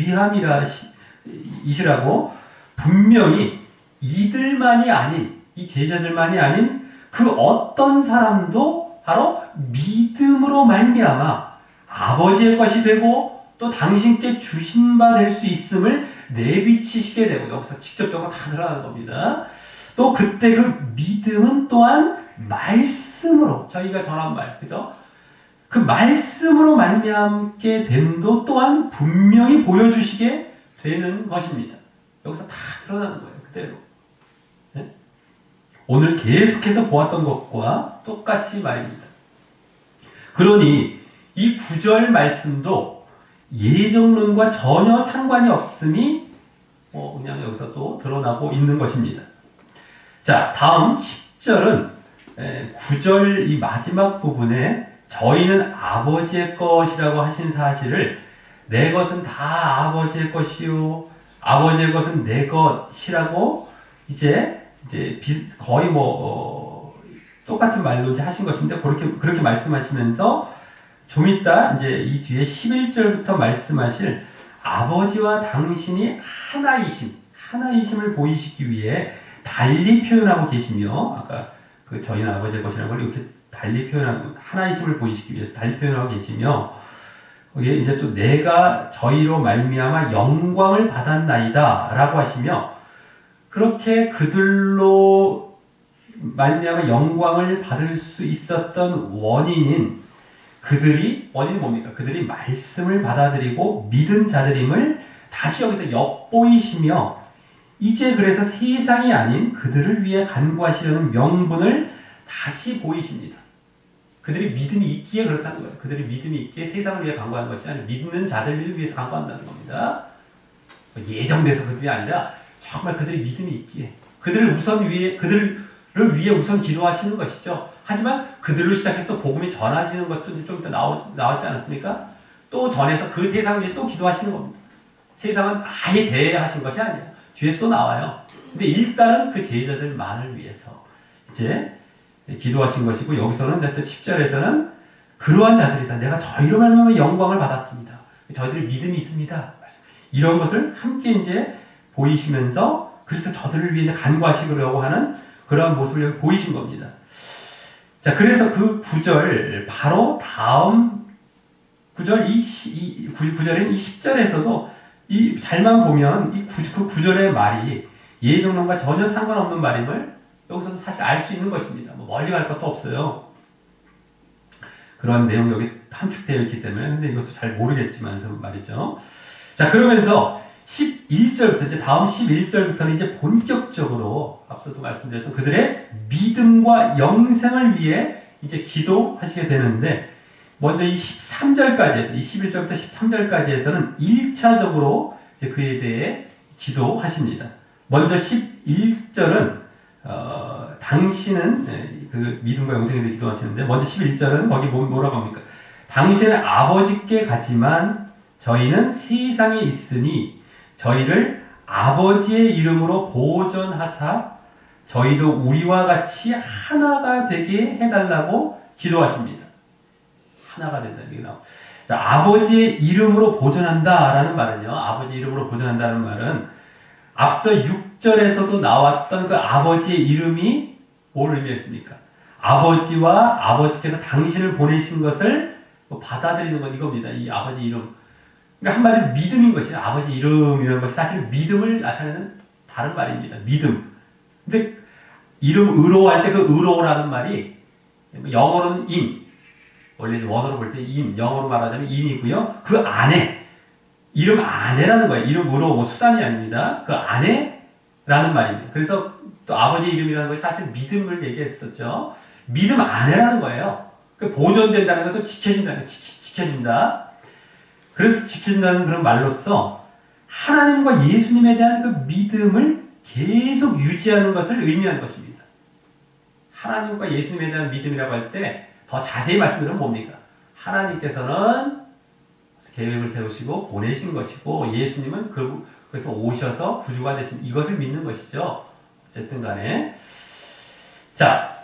위함이시라고 분명히 이들만이 아닌, 이 제자들만이 아닌 그 어떤 사람도 바로 믿음으로 말미암아 아버지의 것이 되고 또 당신께 주신 바 될 수 있음을 내비치시게 되고, 여기서 직접적으로 다 드러나는 겁니다. 또 그때 그 믿음은 또한 말씀으로, 저희가 전한 말, 그죠? 그 말씀으로 말미암게 됨도 또한 분명히 보여주시게 되는 것입니다. 여기서 다 드러나는 거예요, 그대로. 네? 오늘 계속해서 보았던 것과 똑같이 말입니다. 그러니 이 9절 말씀도 예정론과 전혀 상관이 없음이 그냥 여기서 또 드러나고 있는 것입니다. 자, 다음 10절은 9절 이 마지막 부분에 저희는 아버지의 것이라고 하신 사실을 내 것은 다 아버지의 것이요 아버지의 것은 내 것이라고 이제 거의 똑같은 말로 이제 하신 것인데 그렇게 말씀하시면서 좀 이따 이제 이 뒤에 11절부터 말씀하실 아버지와 당신이 하나이심을 보이시기 위해 달리 표현하고 계시며, 아까 그 저희는 아버지의 것이라는 걸 이렇게 달리 표현하고 하나이심을 보이시기 위해서 달리 표현하고 계시며, 거기에 이제 또 내가 저희로 말미암아 영광을 받았나이다 라고 하시며, 그렇게 그들로 말미암아 영광을 받을 수 있었던 원인이 뭡니까? 그들이 말씀을 받아들이고 믿은 자들임을 다시 여기서 엿보이시며, 이제 그래서 세상이 아닌 그들을 위해 간구하시려는 명분을 다시 보이십니다. 그들이 믿음이 있기에 그렇다는 거예요. 그들이 믿음이 있기에 세상을 위해 간구하는 것이 아니라 믿는 자들을 위해서 간구한다는 겁니다. 예정돼서 그들이 아니라 정말 그들이 믿음이 있기에 그들을 위해 우선 기도하시는 것이죠. 하지만 그들로 시작해서 또 복음이 전해지는 것도 이제 좀 이따 나왔지 않았습니까? 또 전해서 그 세상을 위해 또 기도하시는 겁니다. 세상은 아예 제외하신 것이 아니에요. 뒤에 또 나와요. 근데 일단은 그 제자들만을 위해서 이제 기도하신 것이고, 여기서는 10절에서는 그러한 자들이다. 내가 저희로 말미암아 영광을 받았습니다. 저희들이 믿음이 있습니다. 이런 것을 함께 이제 보이시면서 그래서 저들을 위해 간구하시려고 하는 그러한 모습을 보이신 겁니다. 자, 그래서 그 9절 바로 다음 9절 9절인 이 10절에서도 잘만 보면 그 9절의 말이 예정론과 전혀 상관없는 말임을 여기서도 사실 알 수 있는 것입니다. 멀리 갈 것도 없어요. 그런 내용이 여기 함축되어 있기 때문에. 근데 이것도 잘 모르겠지만 말이죠. 자, 그러면서 11절부터 이제 다음 11절부터는 이제 본격적으로 앞서도 말씀드렸던 그들의 믿음과 영생을 위해 이제 기도하시게 되는데, 먼저 이 13절까지에서, 이 11절부터 13절까지에서는 1차적으로 이제 그에 대해 기도하십니다. 먼저 11절은, 당신은, 그 믿음과 영생에 대해 기도하시는데, 먼저 11절은 거기 뭐라고 합니까? 당신은 아버지께 가지만 저희는 세상에 있으니 저희를 아버지의 이름으로 보존하사 저희도 우리와 같이 하나가 되게 해달라고 기도하십니다. 하나가 된다. 이게 나와. 자, 아버지의 이름으로 보존한다라는 말은요. 아버지 이름으로 보존한다는 말은 앞서 6절에서도 나왔던 그 아버지의 이름이 뭘 의미했습니까? 아버지와 아버지께서 당신을 보내신 것을 받아들이는 건 이겁니다. 이 아버지 이름. 그러니까 한마디로 믿음인 것이에요. 아버지 이름이라는 것이 사실 믿음을 나타내는 다른 말입니다. 믿음. 근데 이름 의로할 때 그 의로라는 말이 영어로는 in, 원래 원어로 볼 때 in, 영어로 말하자면 in이고요. 그 안에 이름 안에라는 거예요. 이름 의로 뭐 수단이 아닙니다. 그 안에라는 말입니다. 그래서 또 아버지 이름이라는 것이 사실 믿음을 얘기했었죠. 믿음 안에라는 거예요. 그 보존된다는 것도 지켜진다는 지켜진다. 그래서 지켜진다는 그런 말로써 하나님과 예수님에 대한 그 믿음을 계속 유지하는 것을 의미하는 것입니다. 하나님과 예수님에 대한 믿음이라고 할 때 더 자세히 말씀드리면 뭡니까? 하나님께서는 계획을 세우시고 보내신 것이고 예수님은 그래서 오셔서 구주가 되신 이것을 믿는 것이죠. 어쨌든 간에 자,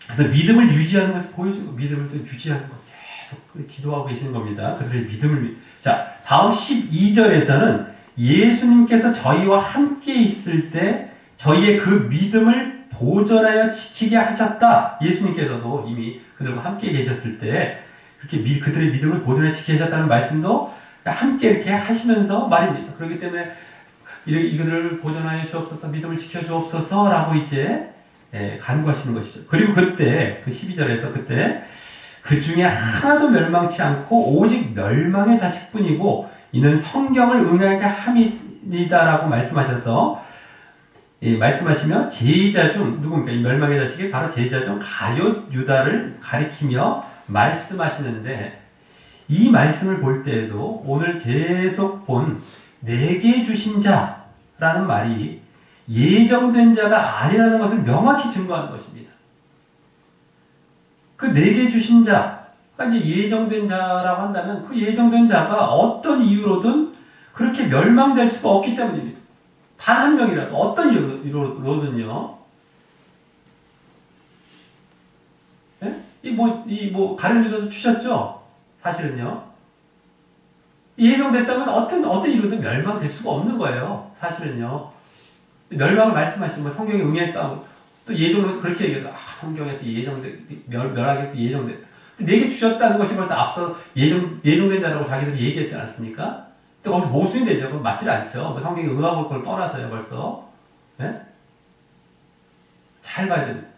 그래서 믿음을 유지하는 것을 보여주고 믿음을 또 유지하는 것 계속 기도하고 계시는 겁니다. 그들의 믿음을 자, 다음 12절에서는 예수님께서 저희와 함께 있을 때 저희의 그 믿음을 보존하여 지키게 하셨다. 예수님께서도 이미 그들과 함께 계셨을 때 그렇게 그들의 믿음을 보존하여 지키게 하셨다는 말씀도 함께 이렇게 하시면서 말입니다. 그렇기 때문에 이들을 보존하여 주옵소서, 믿음을 지켜 주옵소서라고 이제 간구하시는 것이죠. 그리고 그때 그 12절에서 그때 그 중에 하나도 멸망치 않고 오직 멸망의 자식뿐이고 이는 성경을 응하게 함이니다라고 말씀하셔서 말씀하시며 제자 중 누굽니까? 이 멸망의 자식이 바로 제자 중 가룟 유다를 가리키며 말씀하시는데 이 말씀을 볼 때에도 오늘 계속 본 내게 주신 자라는 말이 예정된 자가 아니라는 것을 명확히 증거하는 것입니다. 그 내게 주신 자가 이제 예정된 자라고 한다면 그 예정된 자가 어떤 이유로든 그렇게 멸망될 수가 없기 때문입니다. 단 한 명이라도 어떤 이유로든요. 네? 가룟 유다도 주셨죠. 사실은요. 예정됐다면 어떤 이유로든 멸망될 수가 없는 거예요. 사실은요. 멸망을 말씀하시면 성경에 응했다고 또 예정으로서 그렇게 얘기해요. 성경에서 멸하게 예정됐다. 내게 주셨다는 것이 벌써 앞서 예정된다라고 자기들이 얘기했지 않았습니까? 근데 거기서 모순이 되죠. 그럼 맞질 않죠. 성경에 응하고 그걸 떠나서요, 벌써. 네? 잘 봐야 됩니다.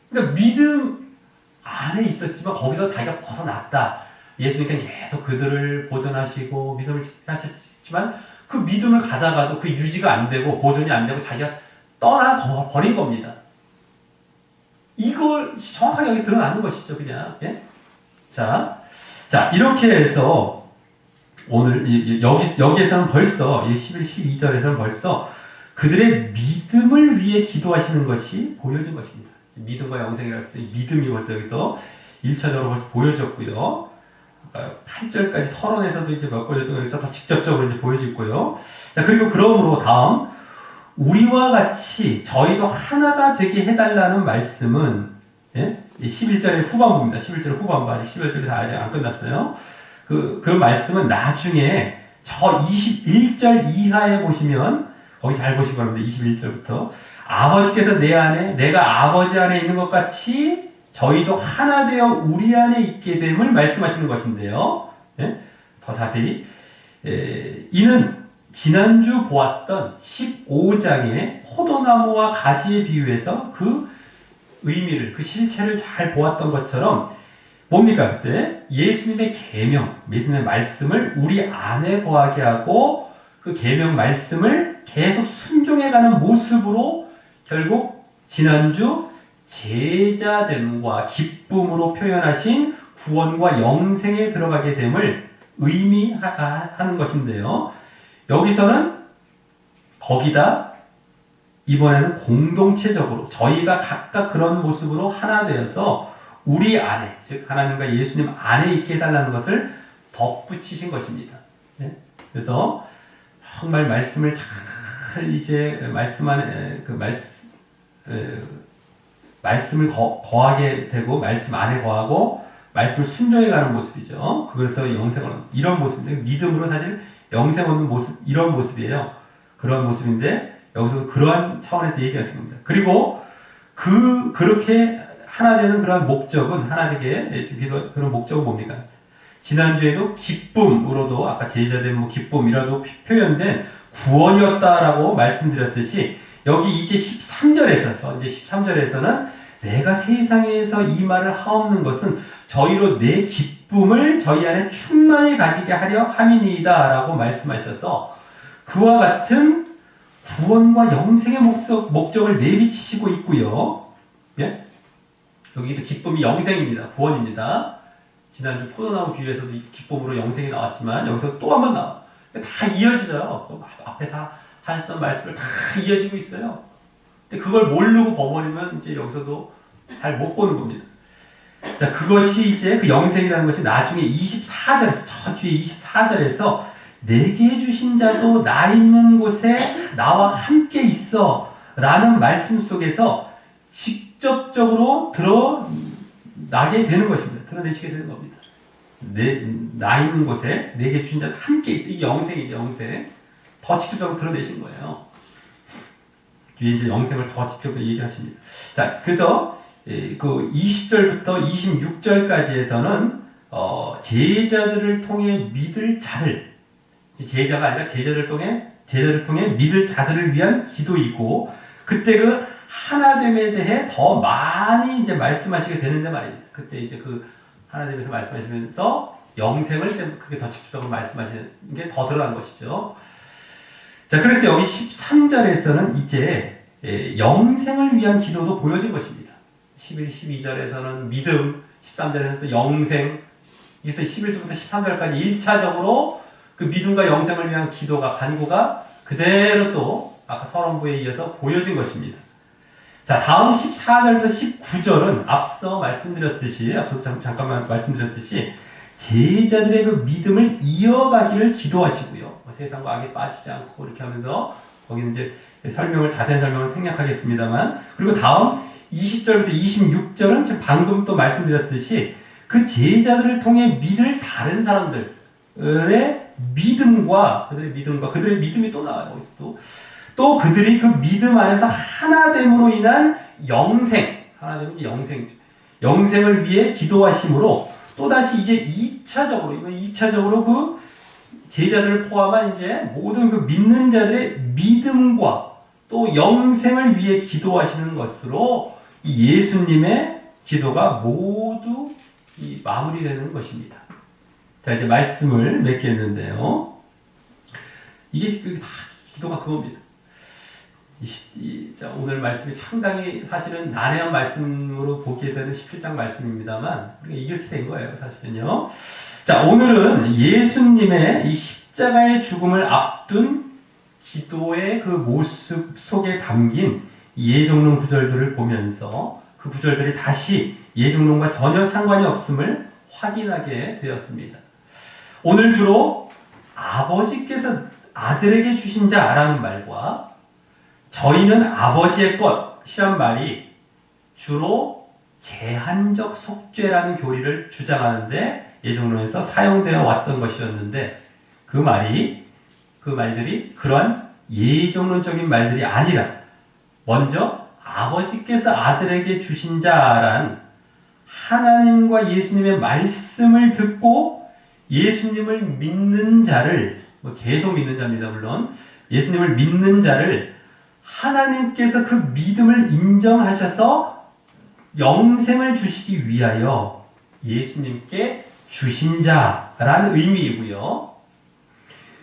그러니까 믿음 안에 있었지만 거기서 자기가 벗어났다. 예수님께서 계속 그들을 보존하시고 믿음을 하셨지만 그 믿음을 가다가도 그 유지가 안 되고 보존이 안 되고 자기가 떠나버린 겁니다. 이걸 정확하게 여기 드러나는 것이죠, 그냥. 예? 자, 이렇게 해서 오늘 여기에서는 벌써 11, 12절에서는 벌써 그들의 믿음을 위해 기도하시는 것이 보여진 것입니다. 믿음과 영생이라고 했을 때 믿음이 벌써 여기서 1차적으로 벌써 보여졌고요. 8절까지 서론에서도 이제 몇 번이었던 여기서 더 직접적으로 이제 보여지고요. 자, 그리고 그러므로 다음 우리와 같이 저희도 하나가 되게 해달라는 말씀은 11절의 후반부입니다. 11절의 후반부 아직 11절이 다 아직 안 끝났어요. 그 말씀은 나중에 저 21절 이하에 보시면 거기 잘 보시기 바랍니다. 21절부터 아버지께서 내 안에 내가 아버지 안에 있는 것 같이 저희도 하나 되어 우리 안에 있게 됨을 말씀하시는 것인데요. 더 자세히 이는 지난주 보았던 15장의 포도나무와 가지에 비유해서 그 의미를 그 실체를 잘 보았던 것처럼 뭡니까? 그때 예수님의 계명, 예수님의 말씀을 우리 안에 거하게 하고 그 계명 말씀을 계속 순종해가는 모습으로 결국 지난주 제자됨과 기쁨으로 표현하신 구원과 영생에 들어가게 됨을 의미하는 것인데요. 여기서는 거기다 이번에는 공동체적으로 저희가 각각 그런 모습으로 하나 되어서 우리 안에, 즉 하나님과 예수님 안에 있게 해달라는 것을 덧붙이신 것입니다. 네? 그래서 정말 말씀을 잘 이제 말씀 안에 말씀을 거하게 되고 말씀 안에 거하고 말씀을 순종해가는 모습이죠. 그래서 영생을 얻는 이런 모습인데 믿음으로 사실 영생 얻는 모습 이런 모습이에요. 그런 모습인데 여기서도 그러한 차원에서 얘기하신 겁니다. 그리고 그렇게 하나 되는 그런 목적은 하나 되게 그런 목적은 뭡니까? 지난주에도 기쁨으로도 아까 제자된 기쁨이라도 표현된 구원이었다라고 말씀드렸듯이 여기 이제 13절에서 이제 13절에서는 내가 세상에서 이 말을 하옵는 것은 저희로 내 기쁨을 저희 안에 충만히 가지게 하려 함이니이다 라고 말씀하셔서 그와 같은 구원과 영생의 목적을 내비치시고 있고요. 예? 여기도 기쁨이 영생입니다. 구원입니다. 지난주 포도나무 비유에서도 기쁨으로 영생이 나왔지만 여기서 또 한 번 나와. 다 이어지죠. 앞에서 하셨던 말씀을 다 이어지고 있어요. 근데 그걸 모르고 버버리면 이제 여기서도 잘 못 보는 겁니다. 자, 그것이 이제 그 영생이라는 것이 나중에 24절에서, 저 뒤에 24절에서 내게 주신 자도 나 있는 곳에 나와 함께 있어 라는 말씀 속에서 직접적으로 드러나게 되는 것입니다. 드러내시게 되는 겁니다. 나 있는 곳에 내게 주신 자도 함께 있어. 이게 영생이죠, 영생. 더 직접적으로 드러내신 거예요. 뒤에 이제 영생을 더 직접 얘기하십니다. 자, 그래서 그 20절부터 26절까지에서는 제자들을 통해 믿을 자들, 제자가 아니라 제자들을 통해 믿을 자들을 위한 기도이고, 그때 그 하나됨에 대해 더 많이 이제 말씀하시게 되는데 말입니다. 그때 이제 그 하나됨에서 말씀하시면서 영생을 그게 더 직접적으로 말씀하시는 게 더 들어간 것이죠. 자, 그래서 여기 13절에서는 이제 영생을 위한 기도도 보여진 것입니다. 11, 12절에서는 믿음, 13절에서는 또 영생, 그래서 11절부터 13절까지 1차적으로 그 믿음과 영생을 위한 기도가, 간구가 그대로 또 아까 서론부에 이어서 보여진 것입니다. 자, 다음 14절부터 19절은 앞서 잠깐만 말씀드렸듯이 제자들의 그 믿음을 이어가기를 기도하시고요. 세상과 악에 빠지지 않고 이렇게 하면서 거기는 이제 자세한 설명을 생략하겠습니다만, 그리고 다음 20절부터 26절은 방금 또 말씀드렸듯이 그 제자들을 통해 믿을 다른 사람들의 믿음과 그들의 믿음이 또 나와요. 또 그들이 그 믿음 안에서 하나됨으로 인한 영생을 위해 기도하심으로 또다시 이제 2차적으로 그 제자들을 포함한 이제 모든 그 믿는 자들의 믿음과 또 영생을 위해 기도하시는 것으로 이 예수님의 기도가 모두 마무리되는 것입니다. 자, 이제 말씀을 맺겠는데요. 이게 다 기도가 그겁니다. 자, 오늘 말씀이 상당히 사실은 난해한 말씀으로 보게 되는 17장 말씀입니다만, 이렇게 된 거예요, 사실은요. 자, 오늘은 예수님의 이 십자가의 죽음을 앞둔 기도의 그 모습 속에 담긴 예정론 구절들을 보면서 그 구절들이 다시 예정론과 전혀 상관이 없음을 확인하게 되었습니다. 오늘 주로 아버지께서 아들에게 주신 자라는 말과 저희는 아버지의 것이란 말이 주로 제한적 속죄라는 교리를 주장하는데 예정론에서 사용되어 왔던 것이었는데, 그 말들이 그러한 예정론적인 말들이 아니라 먼저 아버지께서 아들에게 주신 자란 하나님과 예수님의 말씀을 듣고 예수님을 믿는 자를, 계속 믿는 자입니다, 물론. 예수님을 믿는 자를 하나님께서 그 믿음을 인정하셔서 영생을 주시기 위하여 예수님께 주신 자라는 의미이고요.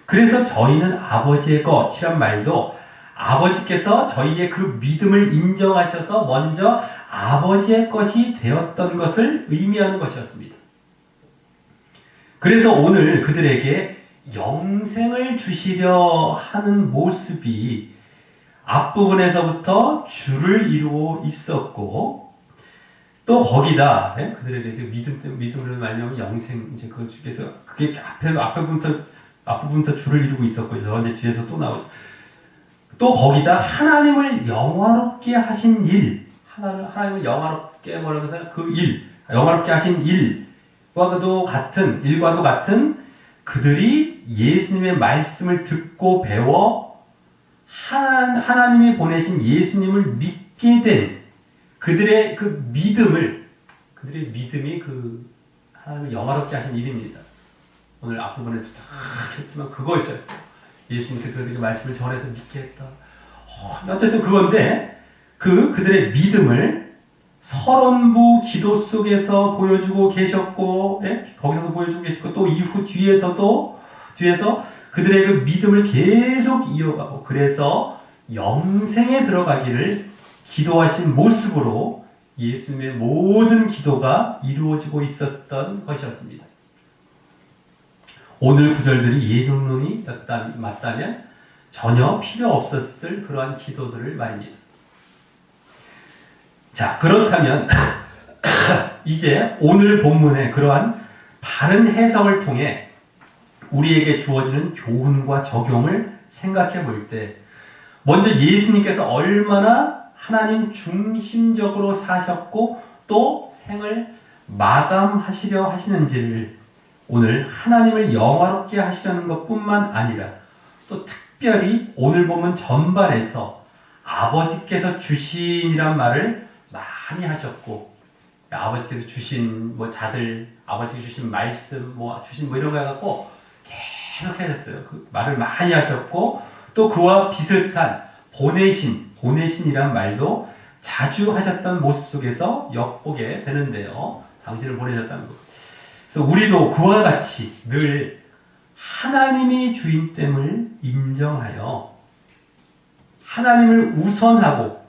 그래서 저희는 아버지의 것이란 말도 아버지께서 저희의 그 믿음을 인정하셔서 먼저 아버지의 것이 되었던 것을 의미하는 것이었습니다. 그래서 오늘 그들에게 영생을 주시려 하는 모습이 앞부분에서부터 주를 이루고 있었고, 또 거기다 그들에게 믿음으로 말미암아 영생, 이제 그 중에서 그게 앞부분부터 주를 이루고 있었고, 이제 뒤에서 또 나오죠. 또 거기다 하나님을 영화롭게 하신 일, 하나님을 영화롭게 뭐라면서 그 일, 영화롭게 하신 일과도 같은 그들이 예수님의 말씀을 듣고 배워 하나님이 보내신 예수님을 믿게 된 그들의 믿음이 그 하나님을 영화롭게 하신 일입니다. 오늘 앞부분에 딱 했지만 그것이었어요. 예수님께서 그들에게 말씀을 전해서 믿게 했다. 어쨌든 그건데 그들의 믿음을 서론부 기도 속에서 보여주고 계셨고, 예? 거기서도 보여주고 계셨고, 또 이후 뒤에서 그들의 그 믿음을 계속 이어가고, 그래서 영생에 들어가기를 기도하신 모습으로 예수님의 모든 기도가 이루어지고 있었던 것이었습니다. 오늘 구절들이 예정론이 맞다면 전혀 필요 없었을 그러한 기도들을 말입니다. 자, 그렇다면 이제 오늘 본문의 그러한 바른 해석을 통해 우리에게 주어지는 교훈과 적용을 생각해 볼 때, 먼저 예수님께서 얼마나 하나님 중심적으로 사셨고 또 생을 마감하시려 하시는지를, 오늘 하나님을 영화롭게 하시려는 것뿐만 아니라 또 특별히 오늘 본문 전반에서 아버지께서 주신이란 말을 많이 하셨고, 아버지께서 주신 자들, 아버지께서 주신 말씀, 주신 이런 거 해갖고 계속 하셨어요. 그 말을 많이 하셨고, 또 그와 비슷한 보내신이란 말도 자주 하셨던 모습 속에서 엿보게 되는데요. 당신을 보내셨다는 것. 그래서 우리도 그와 같이 늘 하나님이 주인됨을 인정하여 하나님을 우선하고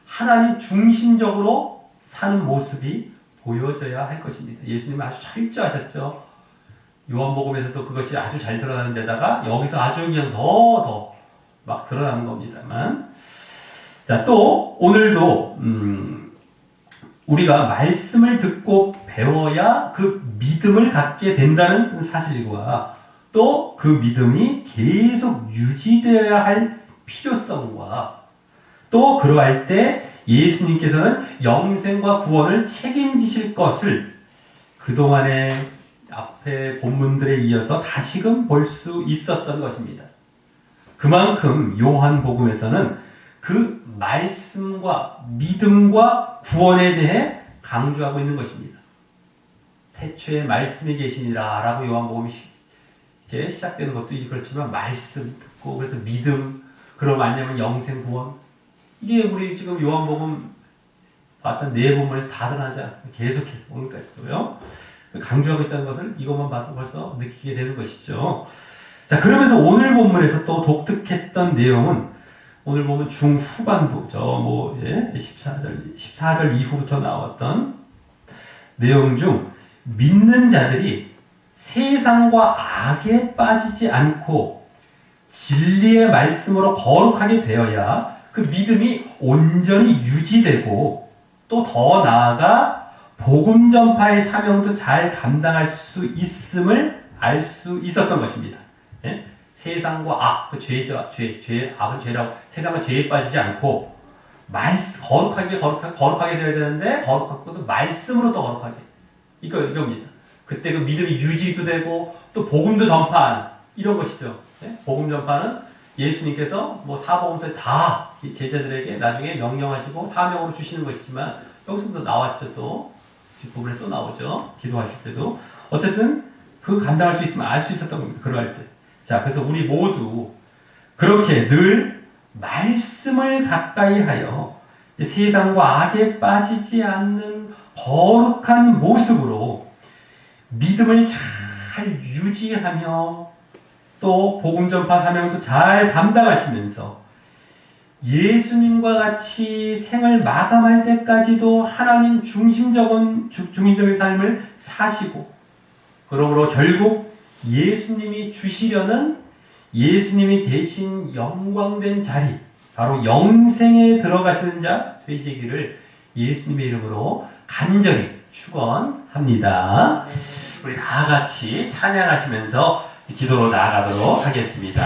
하나님 중심적으로 사는 모습이 보여져야 할 것입니다. 예수님은 아주 철저하셨죠. 요한복음에서도 그것이 아주 잘 드러나는 데다가 여기서 아주 그냥 더 막 드러나는 겁니다만, 자, 또 오늘도 우리가 말씀을 듣고 배워야 그 믿음을 갖게 된다는 사실과 또 그 믿음이 계속 유지되어야 할 필요성과, 또 그러할 때 예수님께서는 영생과 구원을 책임지실 것을 그동안의 앞에 본문들에 이어서 다시금 볼 수 있었던 것입니다. 그만큼 요한복음에서는 그 말씀과 믿음과 구원에 대해 강조하고 있는 것입니다. 태초에 말씀이 계시니라 라고 요한복음이 시작되는 것도 그렇지만, 말씀 듣고 그래서 믿음, 그럼 아니면 영생 구원, 이게 우리 지금 요한복음 봤던 네 본문에서 다 드러나지 않습니까? 계속해서 오늘까지도요. 강조하고 있다는 것을 이것만 봐도 벌써 느끼게 되는 것이죠. 자, 그러면서 오늘 본문에서 또 독특했던 내용은, 오늘 보면 중후반부죠. 14절 이후부터 나왔던 내용 중 믿는 자들이 세상과 악에 빠지지 않고 진리의 말씀으로 거룩하게 되어야 그 믿음이 온전히 유지되고, 또 더 나아가 복음 전파의 사명도 잘 감당할 수 있음을 알 수 있었던 것입니다. 예? 세상과 악, 그 죄죠. 악은 죄라고, 세상과 죄에 빠지지 않고 거룩하게 되어야 되는데, 거룩한 것도 말씀으로 또 거룩하게, 이겁니다. 그때 그 믿음이 유지도 되고 또 복음도 전파하는 이런 것이죠. 예? 복음 전파는 예수님께서 사복음서에 다 제자들에게 나중에 명령하시고 사명으로 주시는 것이지만, 여기서도 나왔죠. 또 뒷부분에 또 나오죠. 기도하실 때도. 어쨌든 그 감당할 수 있으면 알 수 있었던 겁니다. 그러할 때. 자, 그래서 우리 모두 그렇게 늘 말씀을 가까이 하여 세상과 악에 빠지지 않는 거룩한 모습으로 믿음을 잘 유지하며 또 복음 전파 사명도 잘 감당하시면서 예수님과 같이 생을 마감할 때까지도 하나님 중심적인 삶을 사시고, 그러므로 결국 예수님이 주시려는, 예수님이 계신 영광된 자리, 바로 영생에 들어가시는 자 되시기를 예수님의 이름으로 간절히 축원합니다. 우리 다 같이 찬양하시면서 기도로 나아가도록 하겠습니다.